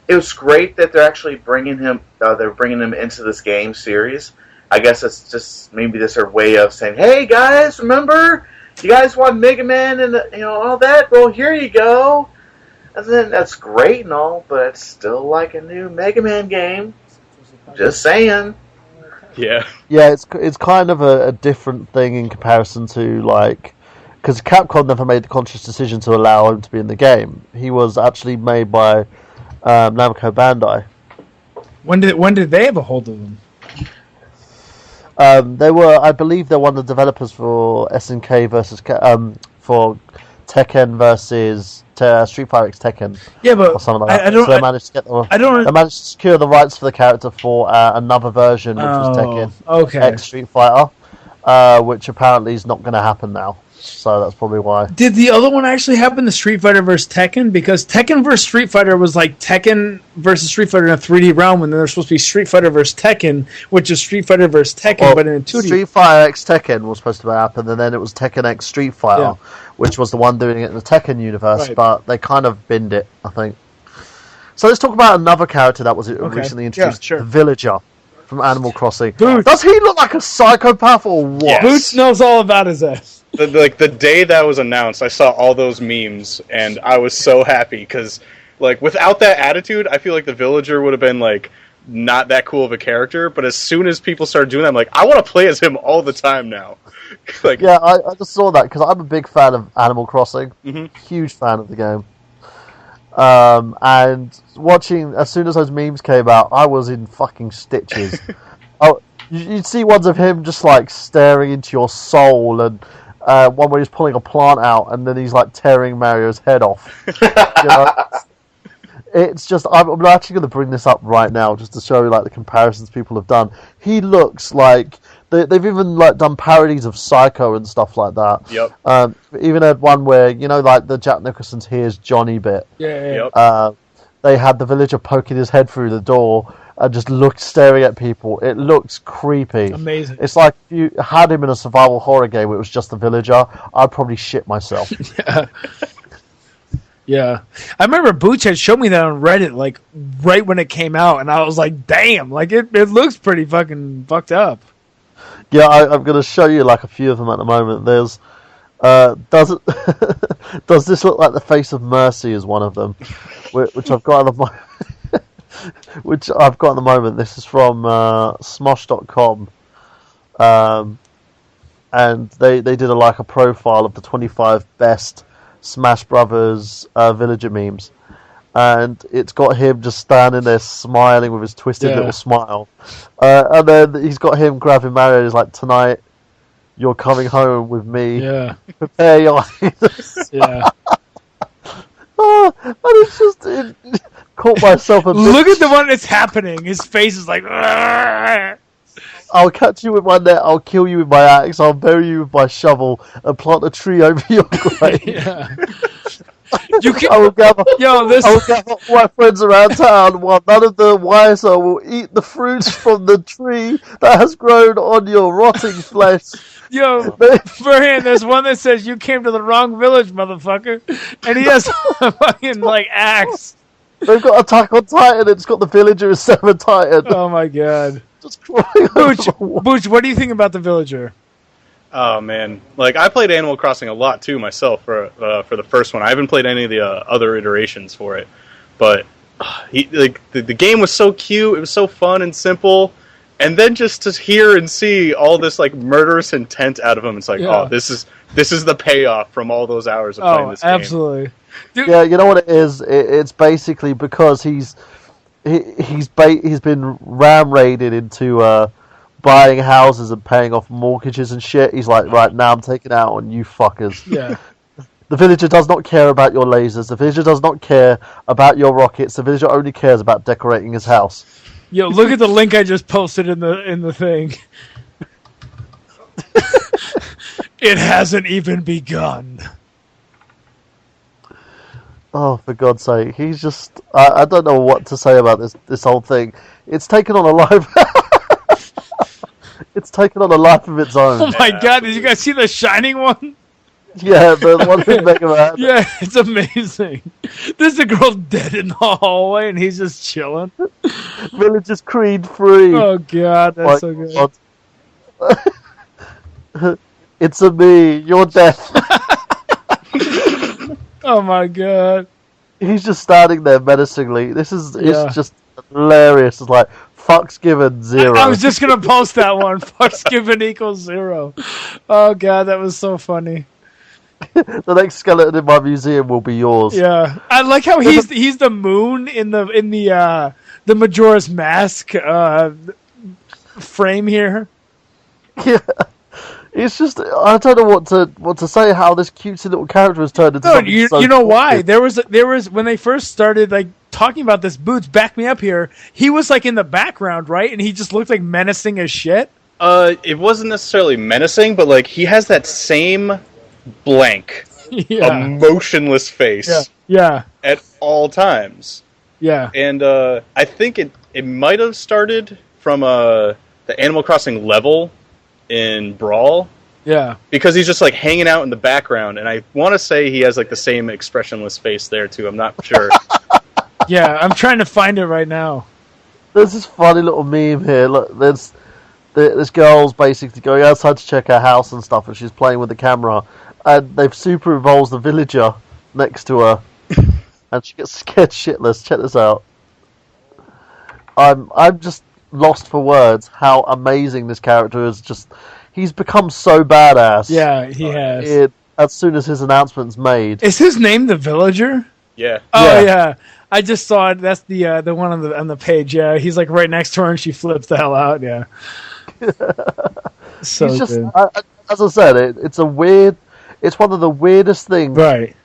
it was great that they're actually bringing him. They're bringing him into this game series. I guess it's just maybe this their way of saying, "Hey guys, remember you guys want Mega Man and all that? Well, here you go." And then that's great and all, but it's still like a new Mega Man game. Just saying.
Yeah.
Yeah, it's kind of a different thing in comparison to because Capcom never made the conscious decision to allow him to be in the game. He was actually made by Namco Bandai.
When did they have a hold of him?
They were, I believe, they're one of the developers for SNK versus for Tekken versus Street Fighter X Tekken.
Yeah, but
or something like that.
I don't.
So they managed to get
They
managed to secure the rights for the character for another version, which was Tekken X Street Fighter, which apparently is not going to happen now. So that's probably why.
Did the other one actually happen, the Street Fighter vs. Tekken? Because Tekken vs. Street Fighter was like Tekken versus Street Fighter in a 3D realm, and then there's supposed to be Street Fighter vs. Tekken, which is Street Fighter vs. Tekken, but in a 2D.
Street Fighter X Tekken was supposed to happen, and then it was Tekken X Street Fighter, which was the one doing it in the Tekken universe, but they kind of binned it, I think. So let's talk about another character that was recently introduced, the Villager from Animal Crossing.
Booch.
Does he look like a psychopath or what?
Yes.
Booch knows all about his ass.
The day that was announced, I saw all those memes, and I was so happy, because, without that attitude, I feel like the Villager would have been, not that cool of a character, but as soon as people started doing that, I'm like, I want to play as him all the time now.
Yeah, I just saw that, because I'm a big fan of Animal Crossing.
Mm-hmm.
Huge fan of the game. And watching, as soon as those memes came out, I was in fucking stitches. You'd see ones of him just, staring into your soul, and one where he's pulling a plant out and then he's tearing Mario's head off. It's just, I'm actually going to bring this up right now just to show you the comparisons people have done. He looks like they've even done parodies of Psycho and stuff like that.
Yep.
Even had one where the Jack Nicholson's Here's Johnny bit.
Yeah.
Yep.
They had the villager poking his head through the door and just staring at people. It looks creepy.
Amazing.
It's like if you had him in a survival horror game, it was just the villager, I'd probably shit myself.
Yeah. I remember Booch had showed me that on Reddit, right when it came out, and I was like, damn, it looks pretty fucking fucked up.
Yeah, I'm going to show you a few of them at the moment. There's does this look like the face of Mercy is one of them, which I've got at the moment. Which I've got at the moment. This is from Smosh.com, and they did a profile of the 25 best Smash Brothers villager memes, and it's got him just standing there smiling with his twisted little smile, and then he's got him grabbing Mario. He's like, "Tonight, you're coming home with me.
Yeah,
prepare your eyes."
Yeah.
And it's just caught myself a bit.
Look at the one that's happening. His face is like. Argh!
I'll catch you with my net. I'll kill you with my axe. I'll bury you with my shovel and plant a tree over your grave.
Yeah. You can.
I will gather.
Yo, this.
I will gather all my friends around town, while none of the wiser will eat the fruits from the tree that has grown on your rotting flesh.
Yo, Burhan, there's one that says you came to the wrong village, motherfucker, and he has a fucking axe.
They've got Attack on Titan. It's got the villager instead of a Titan.
Oh my god.
Just crying.
Booch, what do you think about the villager?
Oh man, I played Animal Crossing a lot too myself for the first one. I haven't played any of the other iterations for it, but the game was so cute. It was so fun and simple, and then just to hear and see all this murderous intent out of him, it's oh, this this is the payoff from all those hours of playing this game.
Absolutely.
Dude. Yeah, you know what it is? It's basically because he's been ram-raided into buying houses and paying off mortgages and shit. He's like, right, now I'm taking it out on you fuckers.
Yeah.
The villager does not care about your lasers. The villager does not care about your rockets. The villager only cares about decorating his house.
Yo, look at the link I just posted in the thing. It hasn't even begun.
Oh, for God's sake. He's just... I don't know what to say about this whole thing. It's taken on a life... It's taken on a life of its own.
Oh my god, did you guys see the Shining one?
Yeah, the one thing Mega Man.
Yeah, it's amazing. There's a girl dead in the hallway and he's just chilling.
Villager's Creed free.
Oh god, that's so good.
It's a me, you're death.
Oh my god.
He's just standing there menacingly. It's just hilarious. It's like, fucks given 0.
I was just going to post that one. Fucks given equals 0. Oh god, that was so funny.
The next skeleton in my museum will be yours.
Yeah. I like how he's the moon in the Majora's Mask frame here.
Yeah. It's just, I don't know what to say. How this cutesy little character has turned into something so
you know why? There was when they first started like talking about this Booch. Back me up here. He was like in the background, right? And he just looked like menacing as shit.
It wasn't necessarily menacing, but like he has that same blank, emotionless face.
Yeah.
At all times.
Yeah.
And I think it might have started from the Animal Crossing level in Brawl.
Yeah.
Because he's just like hanging out in the background, and I want to say he has like the same expressionless face there too. I'm not sure.
Yeah, I'm trying to find it right now.
There's this funny little meme here. Look, this girl's basically going outside to check her house and stuff, and she's playing with the camera, and they've superimposed the villager next to her, and she gets scared shitless. Check this out. I'm just lost for words how amazing this character is. Just he's become so badass.
Yeah, he has.
As soon as his announcement's made.
Is his name the Villager?
Yeah.
Oh yeah. I just saw it. That's the one on the page. Yeah, he's like right next to her, and she flips the hell out. Yeah. So
he's just,
good.
as I said, it's a weird. It's one of the weirdest things.
Right.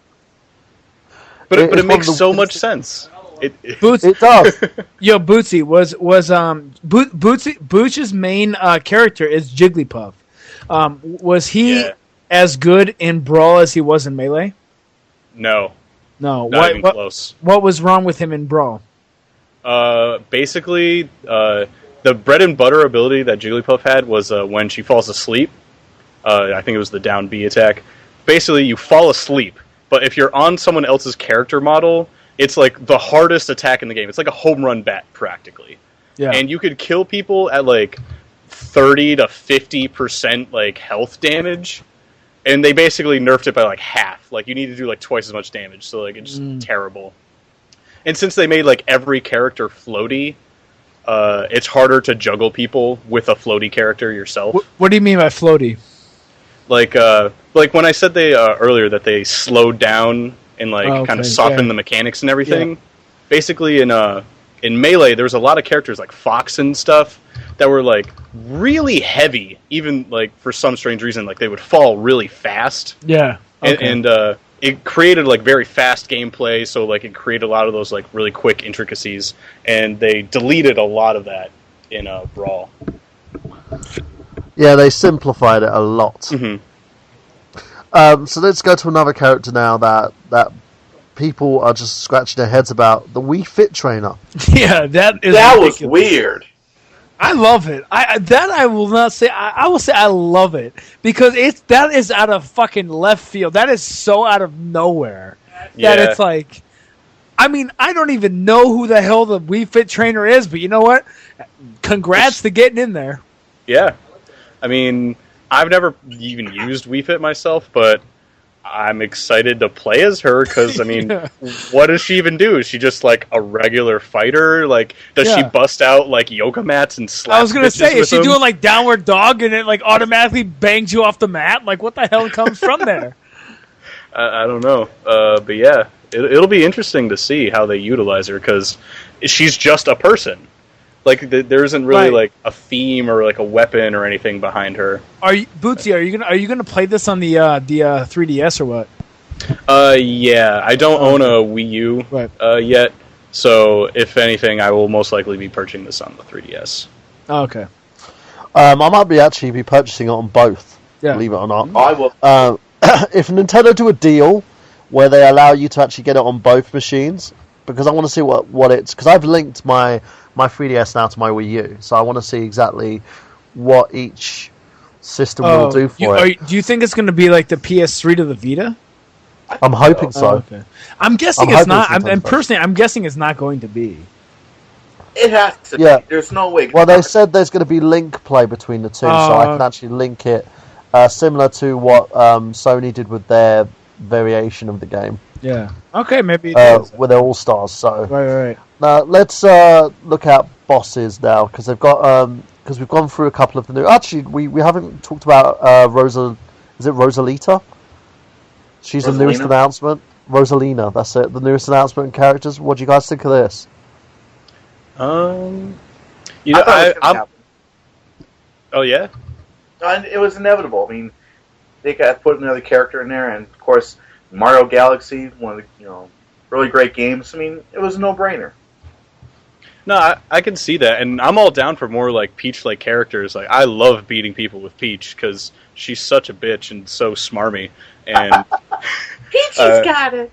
But it makes so much sense. It
does.
Yo, Bootsy Booch's main character is Jigglypuff. Was he as good in Brawl as he was in Melee?
No.
No.
Not even close.
What was wrong with him in Brawl?
Basically, the bread and butter ability that Jigglypuff had was when she falls asleep. I think it was the down B attack. Basically, you fall asleep, but if you're on someone else's character model, it's like the hardest attack in the game. It's like a home run bat, practically.
Yeah.
And you could kill people at like 30 to 50% like health damage, and they basically nerfed it by like half. Like you need to do like twice as much damage, so like it's just terrible. And since they made like every character floaty, it's harder to juggle people with a floaty character yourself.
What do you mean by floaty?
Like when I said they earlier that they slowed down and kind of softened the mechanics and everything. Yeah. Basically, in Melee, there was a lot of characters like Fox and stuff that were like really heavy, even like for some strange reason, like they would fall really fast.
Yeah, okay.
and it created like very fast gameplay, so like it created a lot of those like really quick intricacies, and they deleted a lot of that in Brawl.
Yeah, they simplified it a lot.
Mm-hmm.
So let's go to another character now that people are just scratching their heads about, the Wii Fit Trainer.
Yeah, that
was weird.
I love it. I will not say. I will say I love it because that is out of fucking left field. That is so out of nowhere that it's like. I mean, I don't even know who the hell the Wii Fit Trainer is, but you know what? Congrats to getting in there.
Yeah, I mean, I've never even used Wii Fit myself, but I'm excited to play as her because, I mean, what does she even do? Is she just like a regular fighter? Like, does she bust out like yoga mats and slap?
I was gonna say, is she doing like downward dog and it like automatically bangs you off the mat? Like, what the hell comes from there?
I don't know, but yeah, it'll be interesting to see how they utilize her because she's just a person. Like there isn't really like a theme or like a weapon or anything behind her.
Bootsy? Are you gonna play this on the 3DS or what?
Yeah, I don't own a Wii U yet, so if anything, I will most likely be purchasing this on the 3DS.
Oh, okay.
I might be purchasing it on both.
Yeah.
Believe it or not.
I will.
If Nintendo do a deal where they allow you to actually get it on both machines, because I want to see what it's... Because I've linked my 3DS now to my Wii U, so I want to see exactly what each system will do for it.
Do you think it's going to be like the PS3 to the Vita?
I'm hoping so.
Okay. I'm guessing it's not. Personally, I'm guessing it's not going to be.
It has to be. There's no way.
Well, they said there's going to be link play between the two, so I can actually link it, similar to what Sony did with their variation of the game.
Yeah. Okay, maybe
with their All-Stars. So
right.
Now let's look at bosses now, because they've got because we've gone through a couple of the new. Actually, we haven't talked about Rosa. Is it Rosalita? She's the newest announcement. Rosalina, that's it. The newest announcement and characters. What do you guys think of this?
You know, oh yeah.
It was inevitable. I mean, they got put another character in there, and of course, Mario Galaxy, one of the really great games. I mean, it was a no-brainer.
No, I can see that, and I'm all down for more like Peach-like characters. Like, I love beating people with Peach because she's such a bitch and so smarmy. And
Peachy's got it.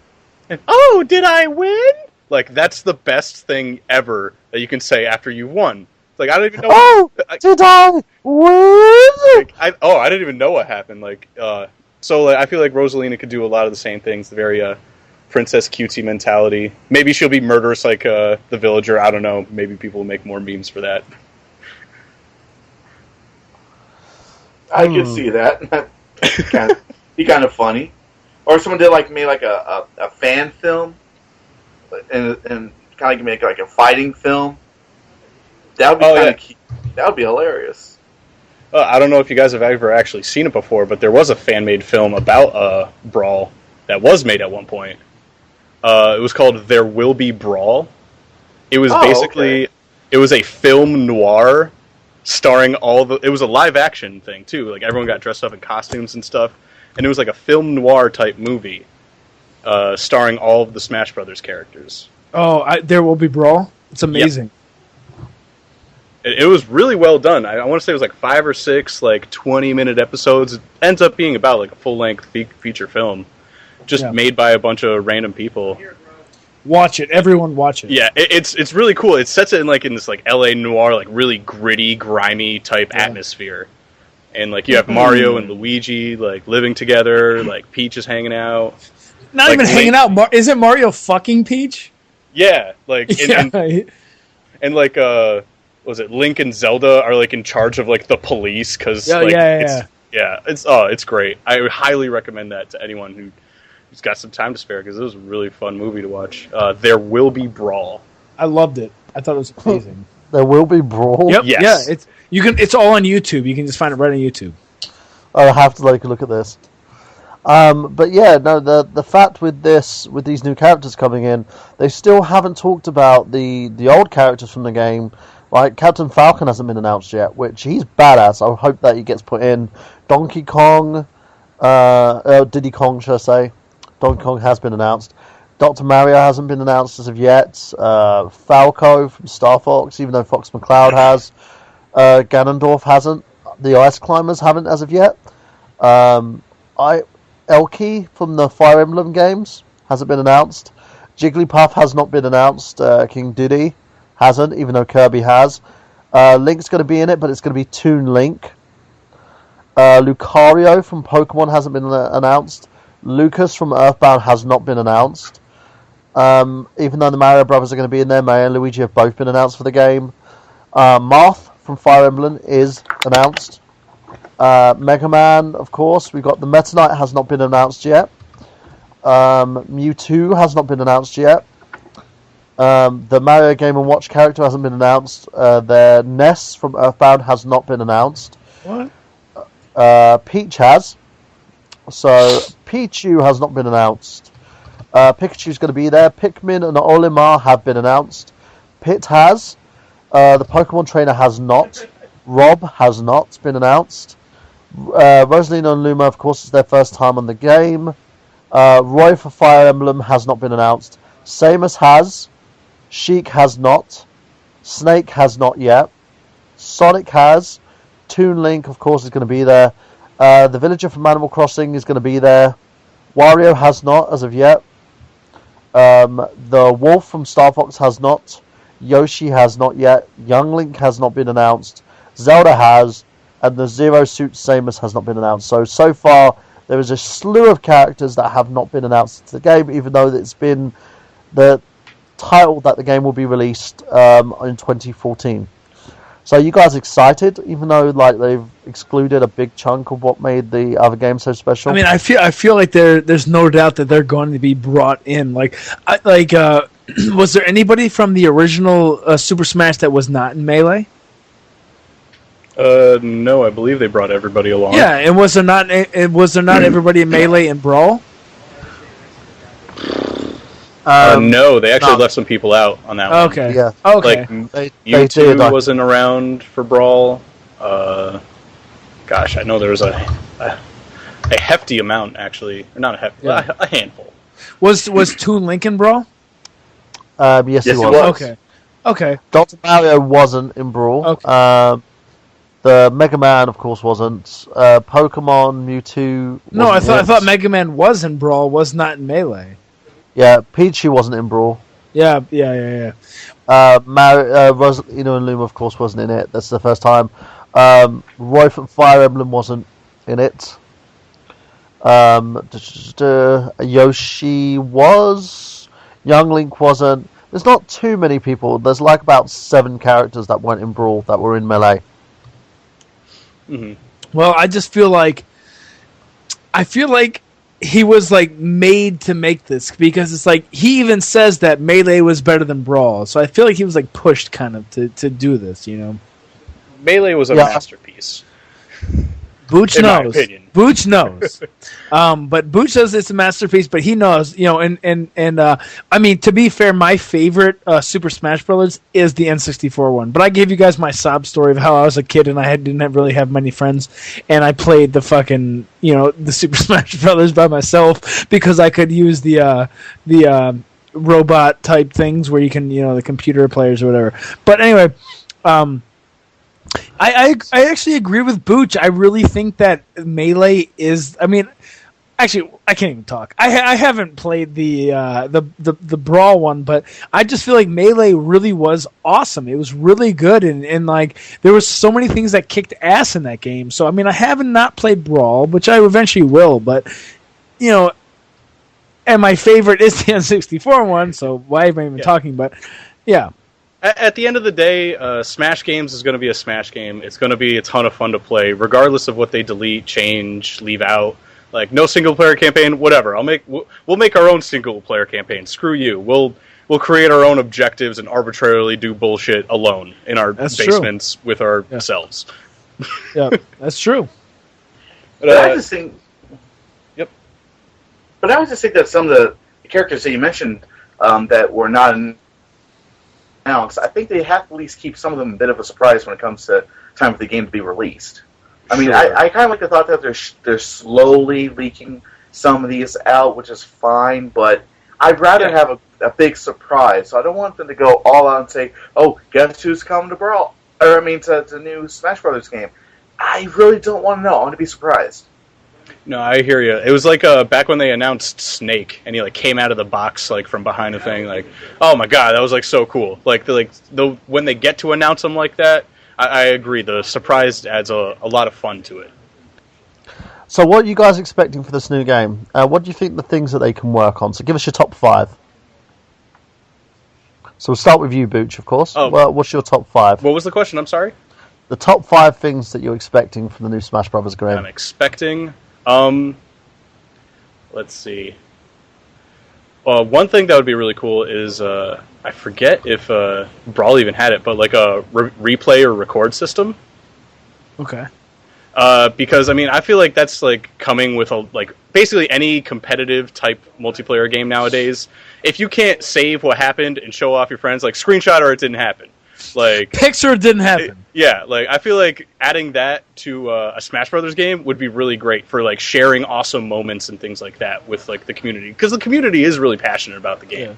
And, oh, did I win? Like, that's the best thing ever that you can say after you won. Like, I don't even know.
Oh, did I win?
Like, I didn't even know what happened. Like, so like, I feel like Rosalina could do a lot of the same things. The very princess cutesy mentality. Maybe she'll be murderous like the villager. I don't know. Maybe people will make more memes for that.
I could see that. Be kind of funny. Or someone did made a fan film, and kind of make like a fighting film. That would be kind of cute. That would be hilarious.
I don't know if you guys have ever actually seen it before, but there was a fan-made film about Brawl that was made at one point. It was called There Will Be Brawl. It was it was a film noir starring it was a live-action thing, too. Like, everyone got dressed up in costumes and stuff. And it was like a film noir type movie starring all of the Smash Brothers characters.
Oh, There Will Be Brawl? It's amazing.
Yep. It was really well done. I want to say it was like 5 or 6 20-minute episodes. It ends up being about like a full-length feature film, just made by a bunch of random people.
Watch it. Everyone watch it.
Yeah, it's really cool. It sets it in this like LA noir, like really gritty, grimy type atmosphere. And like you have Mario and Luigi like living together, like Peach is hanging out.
Not even hanging out. Isn't Mario fucking Peach?
Yeah, like and like was it Link and Zelda are like in charge of like the police because it's great. I would highly recommend that to anyone who's got some time to spare because it was a really fun movie to watch. There Will Be Brawl.
I loved it. I thought it was amazing.
There Will Be Brawl.
Yep.
Yes.
Yeah. It's all on YouTube. You can just find it right on YouTube.
I'll have to take a look at this. But yeah, no. The fact with these new characters coming in, they still haven't talked about the old characters from the game. Like Captain Falcon hasn't been announced yet, which he's badass. I hope that he gets put in. Donkey Kong, Diddy Kong, should I say? Donkey Kong has been announced. Dr. Mario hasn't been announced as of yet. Falco from Star Fox, even though Fox McCloud has. Ganondorf hasn't. The Ice Climbers haven't as of yet. Elky from the Fire Emblem games hasn't been announced. Jigglypuff has not been announced. King Diddy hasn't, even though Kirby has. Link's going to be in it, but it's going to be Toon Link. Lucario from Pokemon hasn't been announced. Lucas from Earthbound has not been announced. Even though the Mario Brothers are going to be in there, Mario and Luigi have both been announced for the game. Marth from Fire Emblem is announced. Mega Man, of course. We've got the Meta Knight has not been announced yet. Mewtwo has not been announced yet. The Mario Game & Watch character hasn't been announced. Their Ness from Earthbound has not been announced.
What?
Peach has. So, Pichu has not been announced. Pikachu's going to be there. Pikmin and Olimar have been announced. Pit has. The Pokemon Trainer has not. Rob has not been announced. Rosalina and Luma, of course, is their first time on the game. Roy for Fire Emblem has not been announced. Samus has. Sheik has not. Snake has not yet. Sonic has. Toon Link, of course, is going to be there. The villager from Animal Crossing is going to be there. Wario has not, as of yet. The wolf from Star Fox has not. Yoshi has not yet. Young Link has not been announced. Zelda has. And the Zero Suit Samus has not been announced. So far, there is a slew of characters that have not been announced to the game, even though it's been the title that the game will be released in 2014. So are you guys excited, even though they've excluded a big chunk of what made the other game so special?
I mean, I feel like there's no doubt that they're going to be brought in. Was there anybody from the original Super Smash that was not in Melee?
No, I believe they brought everybody along.
Yeah, and was there not everybody in Melee and Brawl?
No, they actually left some people out on that one.
Okay.
Yeah.
Okay.
Mewtwo wasn't around for Brawl. Gosh, I know there was a hefty amount, actually. Or not a hefty, a handful.
Was Toon Link in Brawl?
Yes, he was.
Okay.
Dr. Mario wasn't in Brawl.
Okay.
The Mega Man, of course, wasn't. Pokemon, Mewtwo.
No, I thought Mega Man was in Brawl, was not in Melee.
Yeah, Pichu wasn't in Brawl.
Yeah.
Rosalina and Luma, of course, wasn't in it. That's the first time. Roy from Fire Emblem wasn't in it. Yoshi was. Young Link wasn't. There's not too many people. There's about 7 characters that weren't in Brawl that were in Melee.
Mm-hmm.
Well, I just feel like he was made to make this, because it's he even says that Melee was better than Brawl. So I feel like he was pushed kind of to do this,
Melee was a masterpiece.
Booch
in
knows.
My opinion.
Booch knows. But Booch says it's a masterpiece, but he knows, I mean, to be fair, my favorite Super Smash Brothers is the N64 one. But I gave you guys my sob story of how I was a kid and I didn't really have many friends, and I played the fucking, the Super Smash Brothers by myself because I could use the robot type things where you can, the computer players or whatever. But anyway, I actually agree with Booch. I really think that Melee is. I mean, actually, I can't even talk. I haven't played the Brawl one, but I just feel like Melee really was awesome. It was really good, and there was so many things that kicked ass in that game. So I mean, I haven't not played Brawl, which I eventually will, but and my favorite is the N64 one. So why am I even talking? But yeah.
At the end of the day, Smash Games is going to be a Smash game. It's going to be a ton of fun to play, regardless of what they delete, change, leave out. No single-player campaign, whatever. We'll make our own single-player campaign. Screw you. We'll create our own objectives and arbitrarily do bullshit alone in our basements with ourselves.
Yeah, that's true.
But I just think.
Yep.
But I just think that some of the characters that you mentioned that were not announced, I think they have to at least keep some of them a bit of a surprise when it comes to time for the game to be released. I mean, I kind of like the thought that they're slowly leaking some of these out, which is fine, but I'd rather have a big surprise. So I don't want them to go all out and say, oh, guess who's coming to Brawl? Or, to the new Smash Brothers game. I really don't want to know. I want to be surprised.
No, I hear you. It was back when they announced Snake, and he came out of the box from behind the thing. Oh my god, that was so cool. When they get to announce them like that, I agree. The surprise adds a lot of fun to it.
So, what are you guys expecting for this new game? What do you think the things that they can work on? So, give us your top 5. So, we'll start with you, Booch, of course.
Oh.
Well, what's your top 5?
What was the question? I'm sorry.
The top 5 things that you're expecting from the new Smash Brothers game.
I'm expecting. Let's see. One thing that would be really cool is I forget if Brawl even had it, but like a replay or record system.
Okay.
Because I feel like that's like coming with basically any competitive type multiplayer game nowadays. If you can't save what happened and show off your friends, like screenshot or it didn't happen, like
picture it didn't happen.
Like I feel like adding that to a Smash Brothers game would be really great for like sharing awesome moments and things like that with like the community, because the community is really passionate about the game.
Yeah.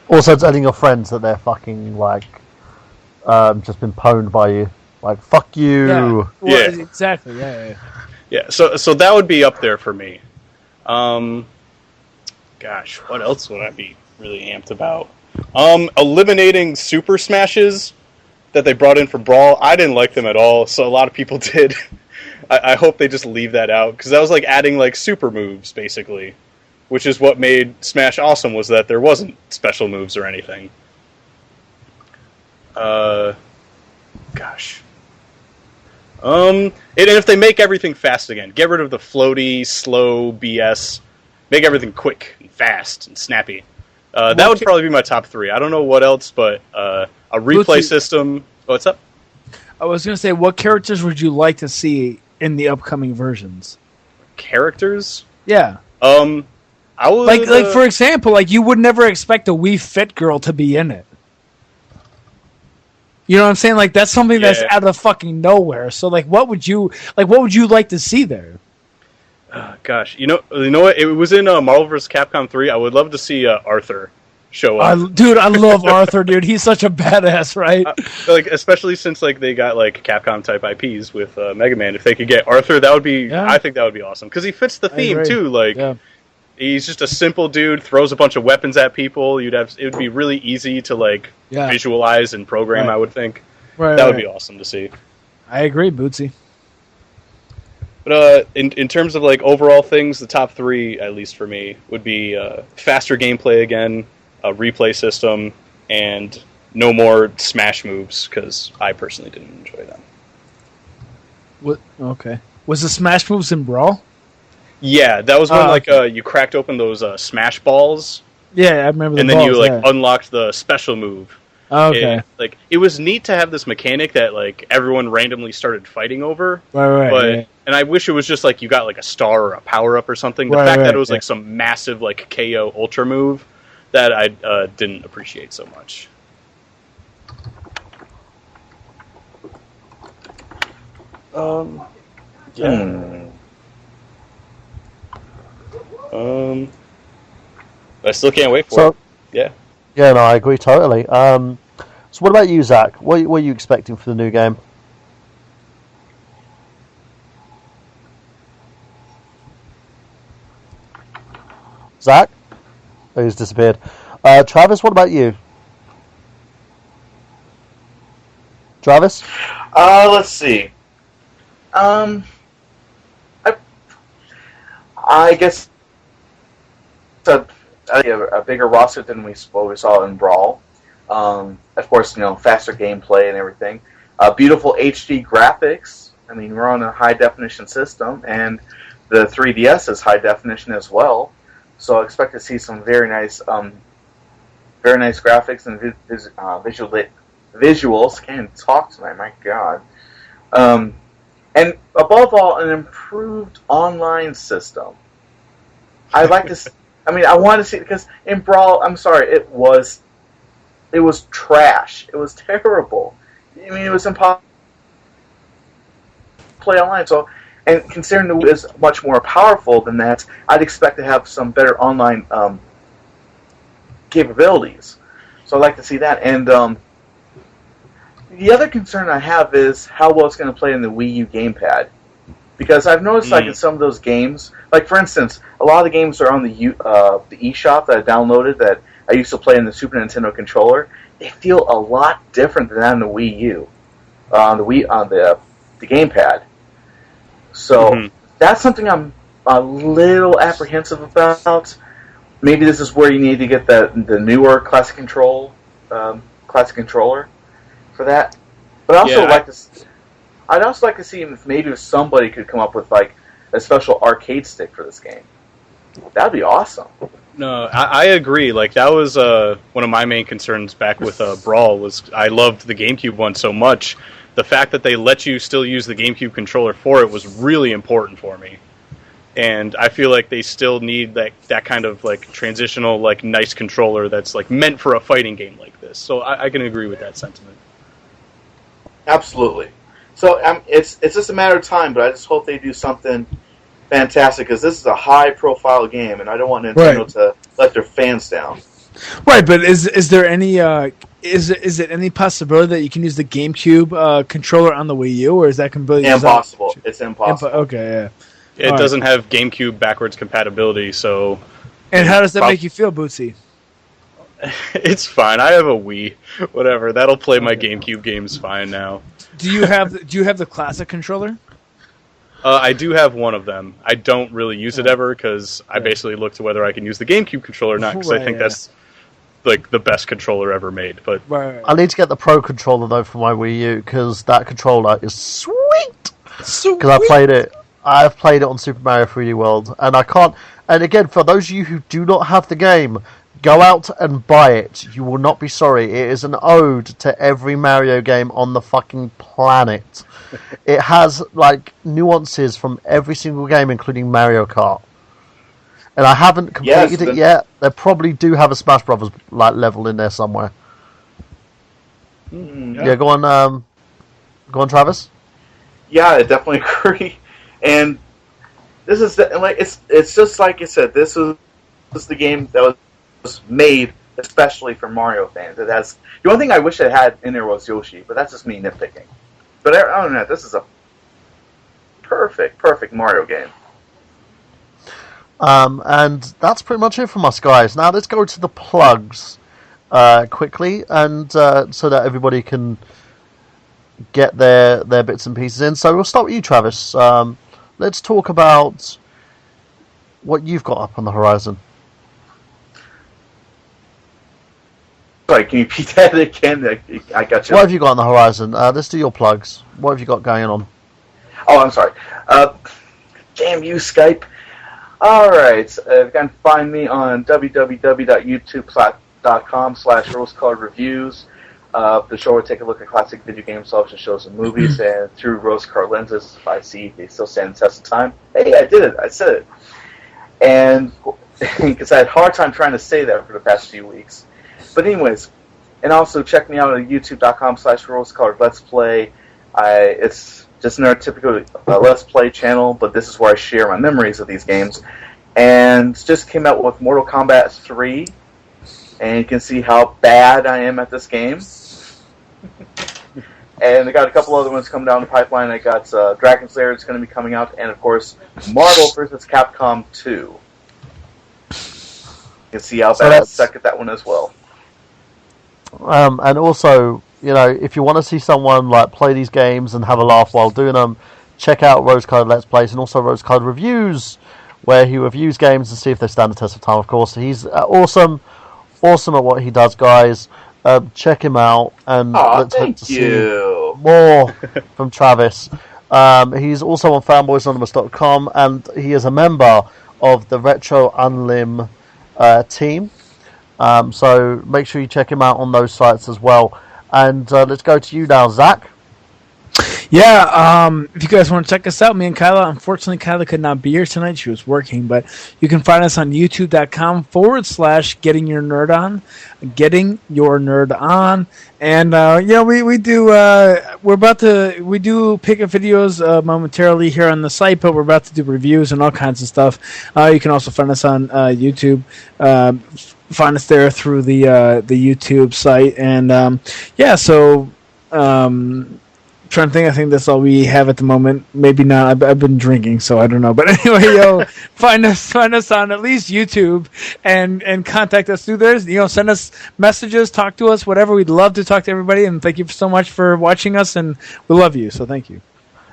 Also, telling your friends that they're fucking like just been pwned by you. Like, fuck you.
Yeah, well, exactly. Yeah.
So that would be up there for me. Gosh, what else would I be really amped about? Eliminating Super Smashes that they brought in for Brawl. I didn't like them at all, so a lot of people did. I hope they just leave that out, because that was like adding like super moves, basically, which is what made Smash awesome, was that there wasn't special moves or anything. Gosh. And if they make everything fast again, get rid of the floaty, slow BS, make everything quick and fast and snappy. That would probably be my top 3. I don't know what else, but a replay system. What's up?
I was going to say, what characters would you like to see in the upcoming versions?
Characters?
Yeah.
I would
like for example, like you would never expect a Wii Fit girl to be in it. You know what I'm saying? Like that's something that's out of fucking nowhere. So like, what would you like to see there?
Gosh, you know what? It was in Marvel vs. Capcom 3. I would love to see Arthur show up.
Dude, I love Arthur, dude. He's such a badass, right?
Like, especially since like they got like Capcom type IPs with Mega Man. If they could get Arthur, that would be. Yeah. I think that would be awesome, because he fits the theme too. Like, he's just a simple dude, throws a bunch of weapons at people. It would be really easy to like visualize and program. I would think that would be awesome to see.
I agree, Bootsy.
But in terms of like overall things, the top 3, at least for me, would be faster gameplay again, a replay system, and no more smash moves, because I personally didn't enjoy them.
What? Okay. Was the smash moves in Brawl?
Yeah, that was when you cracked open those smash balls.
Yeah, I remember.
And then you unlocked the special move.
Okay.
And, it was neat to have this mechanic that like everyone randomly started fighting over.
Right.
But and I wish it was just like you got like a star or a power up or something. The fact that it was like some massive like KO ultra move that I didn't appreciate so much. I still can't wait for it. Yeah.
Yeah, no, I agree totally. So what about you, Zach? What are you expecting for the new game? Zach? Oh, he's disappeared. Travis, what about you? Travis?
Let's see. I guess a bigger roster than what we saw in Brawl. Of course, faster gameplay and everything. Beautiful HD graphics. I mean, we're on a high definition system, and the 3DS is high definition as well. So I expect to see some very nice graphics and visuals. Can't talk tonight, my God. And above all, an improved online system. I'd like to. I want to see, because in Brawl, I'm sorry, it was trash. It was terrible. It was impossible to play online. So, and considering the Wii is much more powerful than that, I'd expect to have some better online capabilities. So I'd like to see that. And the other concern I have is how well it's going to play in the Wii U gamepad. Because I've noticed, in some of those games, like for instance, a lot of the games are on the eShop that I downloaded that I used to play in the Super Nintendo controller. They feel a lot different than on the Wii U, on the gamepad. So that's something I'm a little apprehensive about. Maybe this is where you need to get the newer classic controller for that. But I'd also like to see if somebody could come up with like a special arcade stick for this game. That'd be awesome.
No, I agree. Like, that was one of my main concerns back with Brawl, was I loved the GameCube one so much. The fact that they let you still use the GameCube controller for it was really important for me. And I feel like they still need that kind of, like, transitional, like, nice controller that's, like, meant for a fighting game like this. So I can agree with that sentiment.
Absolutely. So it's just a matter of time, but I just hope they do something fantastic, because this is a high-profile game, and I don't want Nintendo to let their fans down.
Right, but is there any is it any possibility that you can use the GameCube controller on the Wii U, or is that completely
impossible? It's impossible.
Okay, yeah.
It doesn't have GameCube backwards compatibility, so...
And how does that make you feel, Bootsy?
It's fine. I have a Wii. Whatever. That'll play my GameCube games fine now.
Do you have the classic controller?
I do have one of them. I don't really use it ever, because I basically look to whether I can use the GameCube controller or not, because I think that's like the best controller ever made. But
I need to get the Pro controller though for my Wii U, because that controller is sweet. Because I've played it on Super Mario 3D World, and I can't. And again, for those of you who do not have the game, go out and buy it. You will not be sorry. It is an ode to every Mario game on the fucking planet. It has, like, nuances from every single game, including Mario Kart. And I haven't completed it yet. They probably do have a Smash Brothers like level in there somewhere. Yeah, go on, Travis.
Yeah, I definitely agree. And this is it's just like you said. This was the game that was made especially for Mario fans. It has the only thing I wish it had in there was Yoshi, but that's just me nitpicking. But other than that, this is a perfect Mario game.
And that's pretty much it from us, guys. Now let's go to the plugs quickly, and so that everybody can get their bits and pieces in. So we'll start with you, Travis. Let's talk about what you've got up on the horizon.
Sorry, can you repeat that again? I got you.
What have you got on the horizon? Let's do your plugs. What have you got going on?
Oh, I'm sorry. Damn you, Skype. Alright, you can find me on www.youtube.com/rosecoloredreviews. The show will take a look at classic video game television shows and movies, and through rose-colored lenses, if I see they still stand the test of time. Hey, I did it. I said it. And because I had a hard time trying to say that for the past few weeks. But anyways, and also check me out at youtube.com/rosecolored let's play. It's just another typical Let's Play channel, but this is where I share my memories of these games. And just came out with Mortal Kombat 3, and you can see how bad I am at this game. And I got a couple other ones coming down the pipeline. I got Dragon's Lair is going to be coming out, and of course, Marvel vs. Capcom 2. You can see how bad I suck at that one as well.
And also, you know, if you want to see someone like play these games and have a laugh while doing them, check out Rose Colored Let's Plays and also Rose Colored Reviews, where he reviews games and see if they stand the test of time. Of course, he's awesome at what he does, guys. Check him out, and let's hope to see more from Travis. He's also on fanboysanonymous.com, and he is a member of the Retro Unlim team. So make sure you check him out on those sites as well. And let's go to you now, Zach.
Yeah, if you guys want to check us out, me and Kyla, unfortunately Kyla could not be here tonight. She was working, but you can find us on youtube.com/getting your nerd on. And we do we do pick up videos momentarily here on the site, but we're about to do reviews and all kinds of stuff. You can also find us on YouTube. Find us there through the YouTube site, and trying to think. I think that's all we have at the moment. Maybe not. I've been drinking, so I don't know. But anyway, find us on at least YouTube and contact us through there. Send us messages, talk to us, whatever. We'd love to talk to everybody. And thank you so much for watching us, and we love you. So thank you.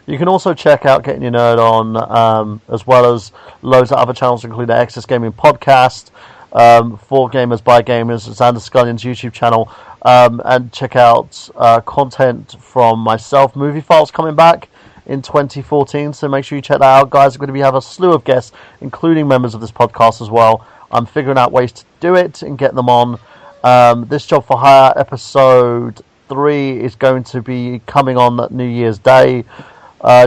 You can also check out Getting Your Nerd On, as well as loads of other channels, including the Excess Gaming Podcast, For Gamers by Gamers, Xander Scullion's YouTube channel. And check out content from myself. Movie Files coming back in 2014, so make sure you check that out, guys. We're going to have a slew of guests, including members of this podcast as well. I'm figuring out ways to do it and get them on. This Job for Hire episode 3 is going to be coming on at New Year's Day.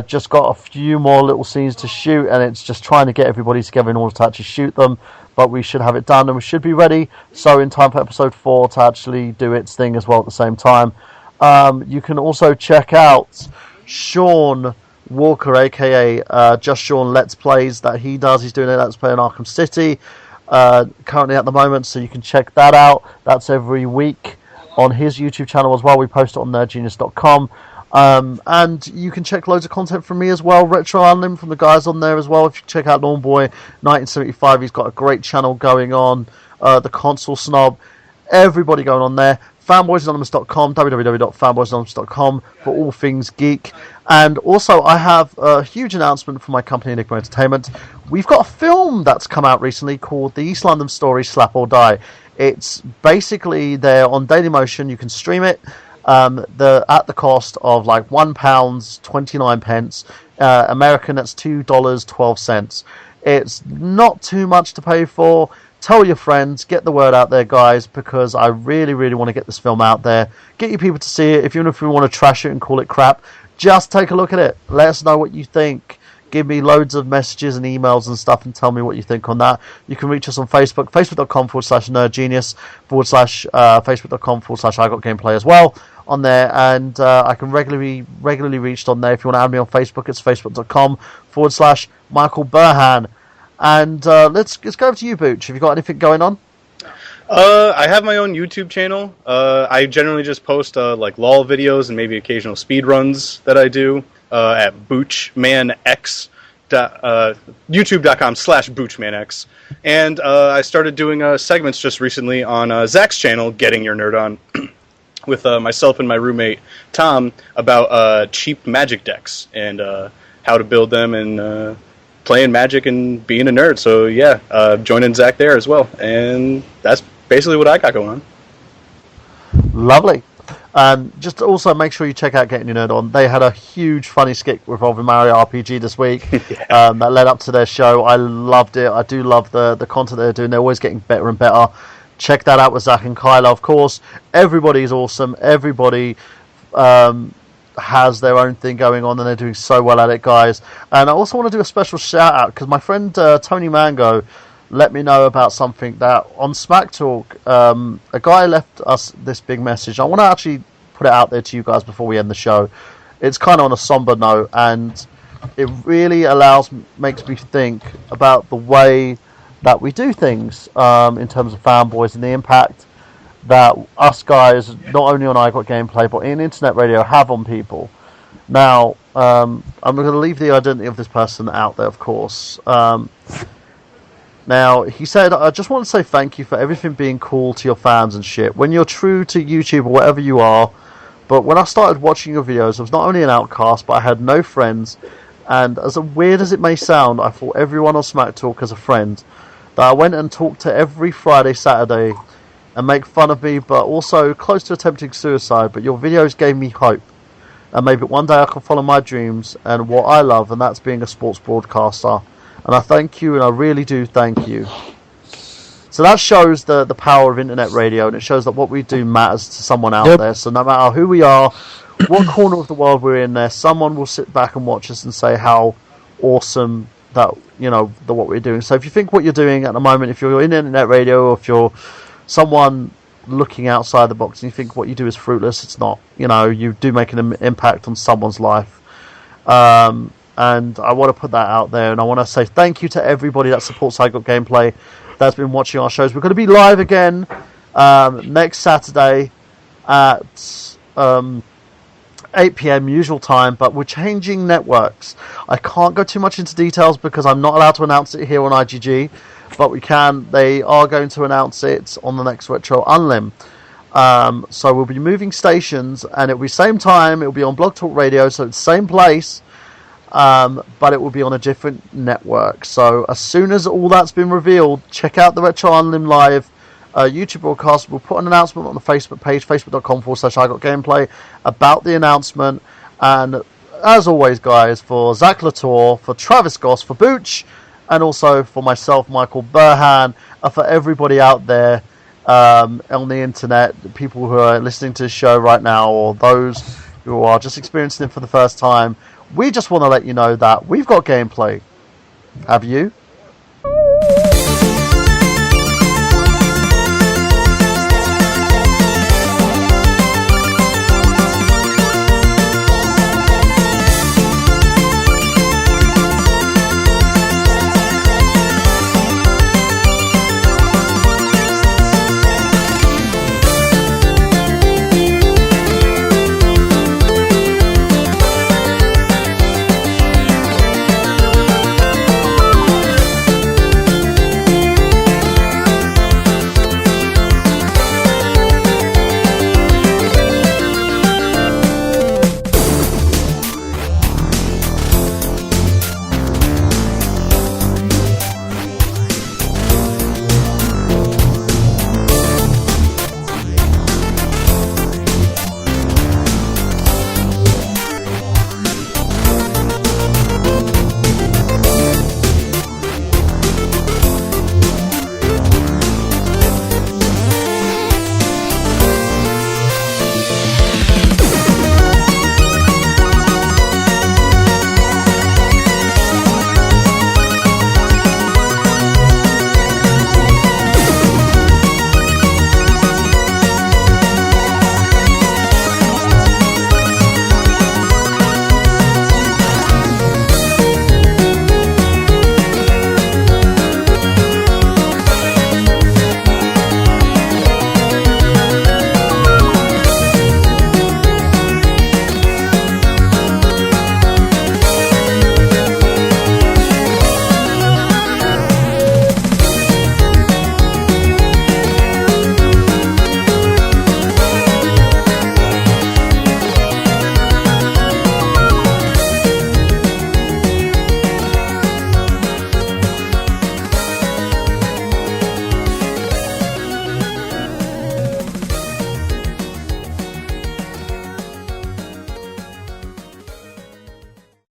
Just got a few more little scenes to shoot, and it's just trying to get everybody together in order to actually shoot them. But we should have it done, and we should be ready. So in time for episode 4 to actually do its thing as well at the same time. You can also check out Sean Walker, aka Just Sean Let's Plays, that he does. He's doing a Let's Play in Arkham City currently at the moment, so you can check that out. That's every week on his YouTube channel as well. We post it on nerdgenius.com. And you can check loads of content from me as well. Retro Unlim from the guys on there as well. If you check out Lawnboy 1975, he's got a great channel going on. The Console Snob, everybody going on there. Fanboysanonymous.com, www.fanboysanonymous.com for all things geek. And also, I have a huge announcement from my company, Enigma Entertainment. We've got a film that's come out recently called The East London Story, Slap or Die. It's basically there on Dailymotion. You can stream it at the cost of like £1.29. American, that's $2.12. It's not too much to pay for. Tell your friends, get the word out there, guys, because I really, really want to get this film out there. Get you people to see it. Even if you want to trash it and call it crap, just take a look at it. Let us know what you think. Give me loads of messages and emails and stuff and tell me what you think on that. You can reach us on Facebook, facebook.com/nerdgenius, facebook.com/IGotGameplay as well on there. And I can regularly reached on there. If you want to add me on Facebook, it's facebook.com/Michael Burhan. And let's go over to you, Booch. Have you got anything going on?
I have my own YouTube channel. I generally just post like LOL videos and maybe occasional speed runs that I do at BoochManX, youtube.com/BoochManX. And I started doing segments just recently on Zach's channel, Getting Your Nerd On, with myself and my roommate Tom about cheap Magic decks and how to build them and playing Magic and being a nerd. So yeah, joining Zach there as well. And that's basically what I got going on.
Lovely. Just also make sure you check out Getting Your Nerd On. They had a huge funny skit revolving Mario RPG this week.
Yeah.
That led up to their show. I loved it. I do love the content they're doing. They're always getting better and better. Check that out with Zach and Kyla, of course. Everybody's awesome. Everybody has their own thing going on, and they're doing so well at it, guys. And I also want to do a special shout out because my friend Tony Mango let me know about something that on Smack Talk, a guy left us this big message. I want to actually put it out there to you guys before we end the show. It's kind of on a somber note, and it really makes me think about the way that we do things in terms of fanboys and the impact that us guys, not only on I Got Gameplay, but in internet radio, have on people. Now, I'm going to leave the identity of this person out there, of course. Now, he said, I just want to say thank you for everything being cool to your fans and shit. When you're true to YouTube or whatever you are, but when I started watching your videos, I was not only an outcast, but I had no friends. And as weird as it may sound, I thought everyone on Smack Talk as a friend. That I went and talked to every Friday, Saturday, and make fun of me, but also close to attempting suicide. But your videos gave me hope, and maybe one day I can follow my dreams and what I love, and that's being a sports broadcaster. And I thank you, and I really do thank you. So that shows the power of internet radio, and it shows that what we do matters to someone out there. So no matter who we are, what corner of the world we're in there, someone will sit back and watch us and say how awesome that, what we're doing. So if you think what you're doing at the moment, if you're in internet radio, or if you're someone looking outside the box and you think what you do is fruitless, it's not. You do make an impact on someone's life. And I want to put that out there, and I want to say thank you to everybody that supports I Got Gameplay, that's been watching our shows. We're going to be live again next Saturday at 8 p.m. usual time, but we're changing networks. I can't go too much into details because I'm not allowed to announce it here on IGG, but they are going to announce it on the next Retro Unlim. So we'll be moving stations, and it'll be same time, it'll be on Blog Talk Radio, so it's the same place, but it will be on a different network. So as soon as all that's been revealed, check out the Retro Unlim Live YouTube broadcast. We'll put an announcement on the Facebook page, facebook.com/IGotGameplay, about the announcement. And as always, guys, for Zack Latour, for Travis Goss, for Booch, and also for myself, Michael Burhan, for everybody out there on the internet, people who are listening to the show right now, or those who are just experiencing it for the first time. We just want to let you know that we've got gameplay. Have you?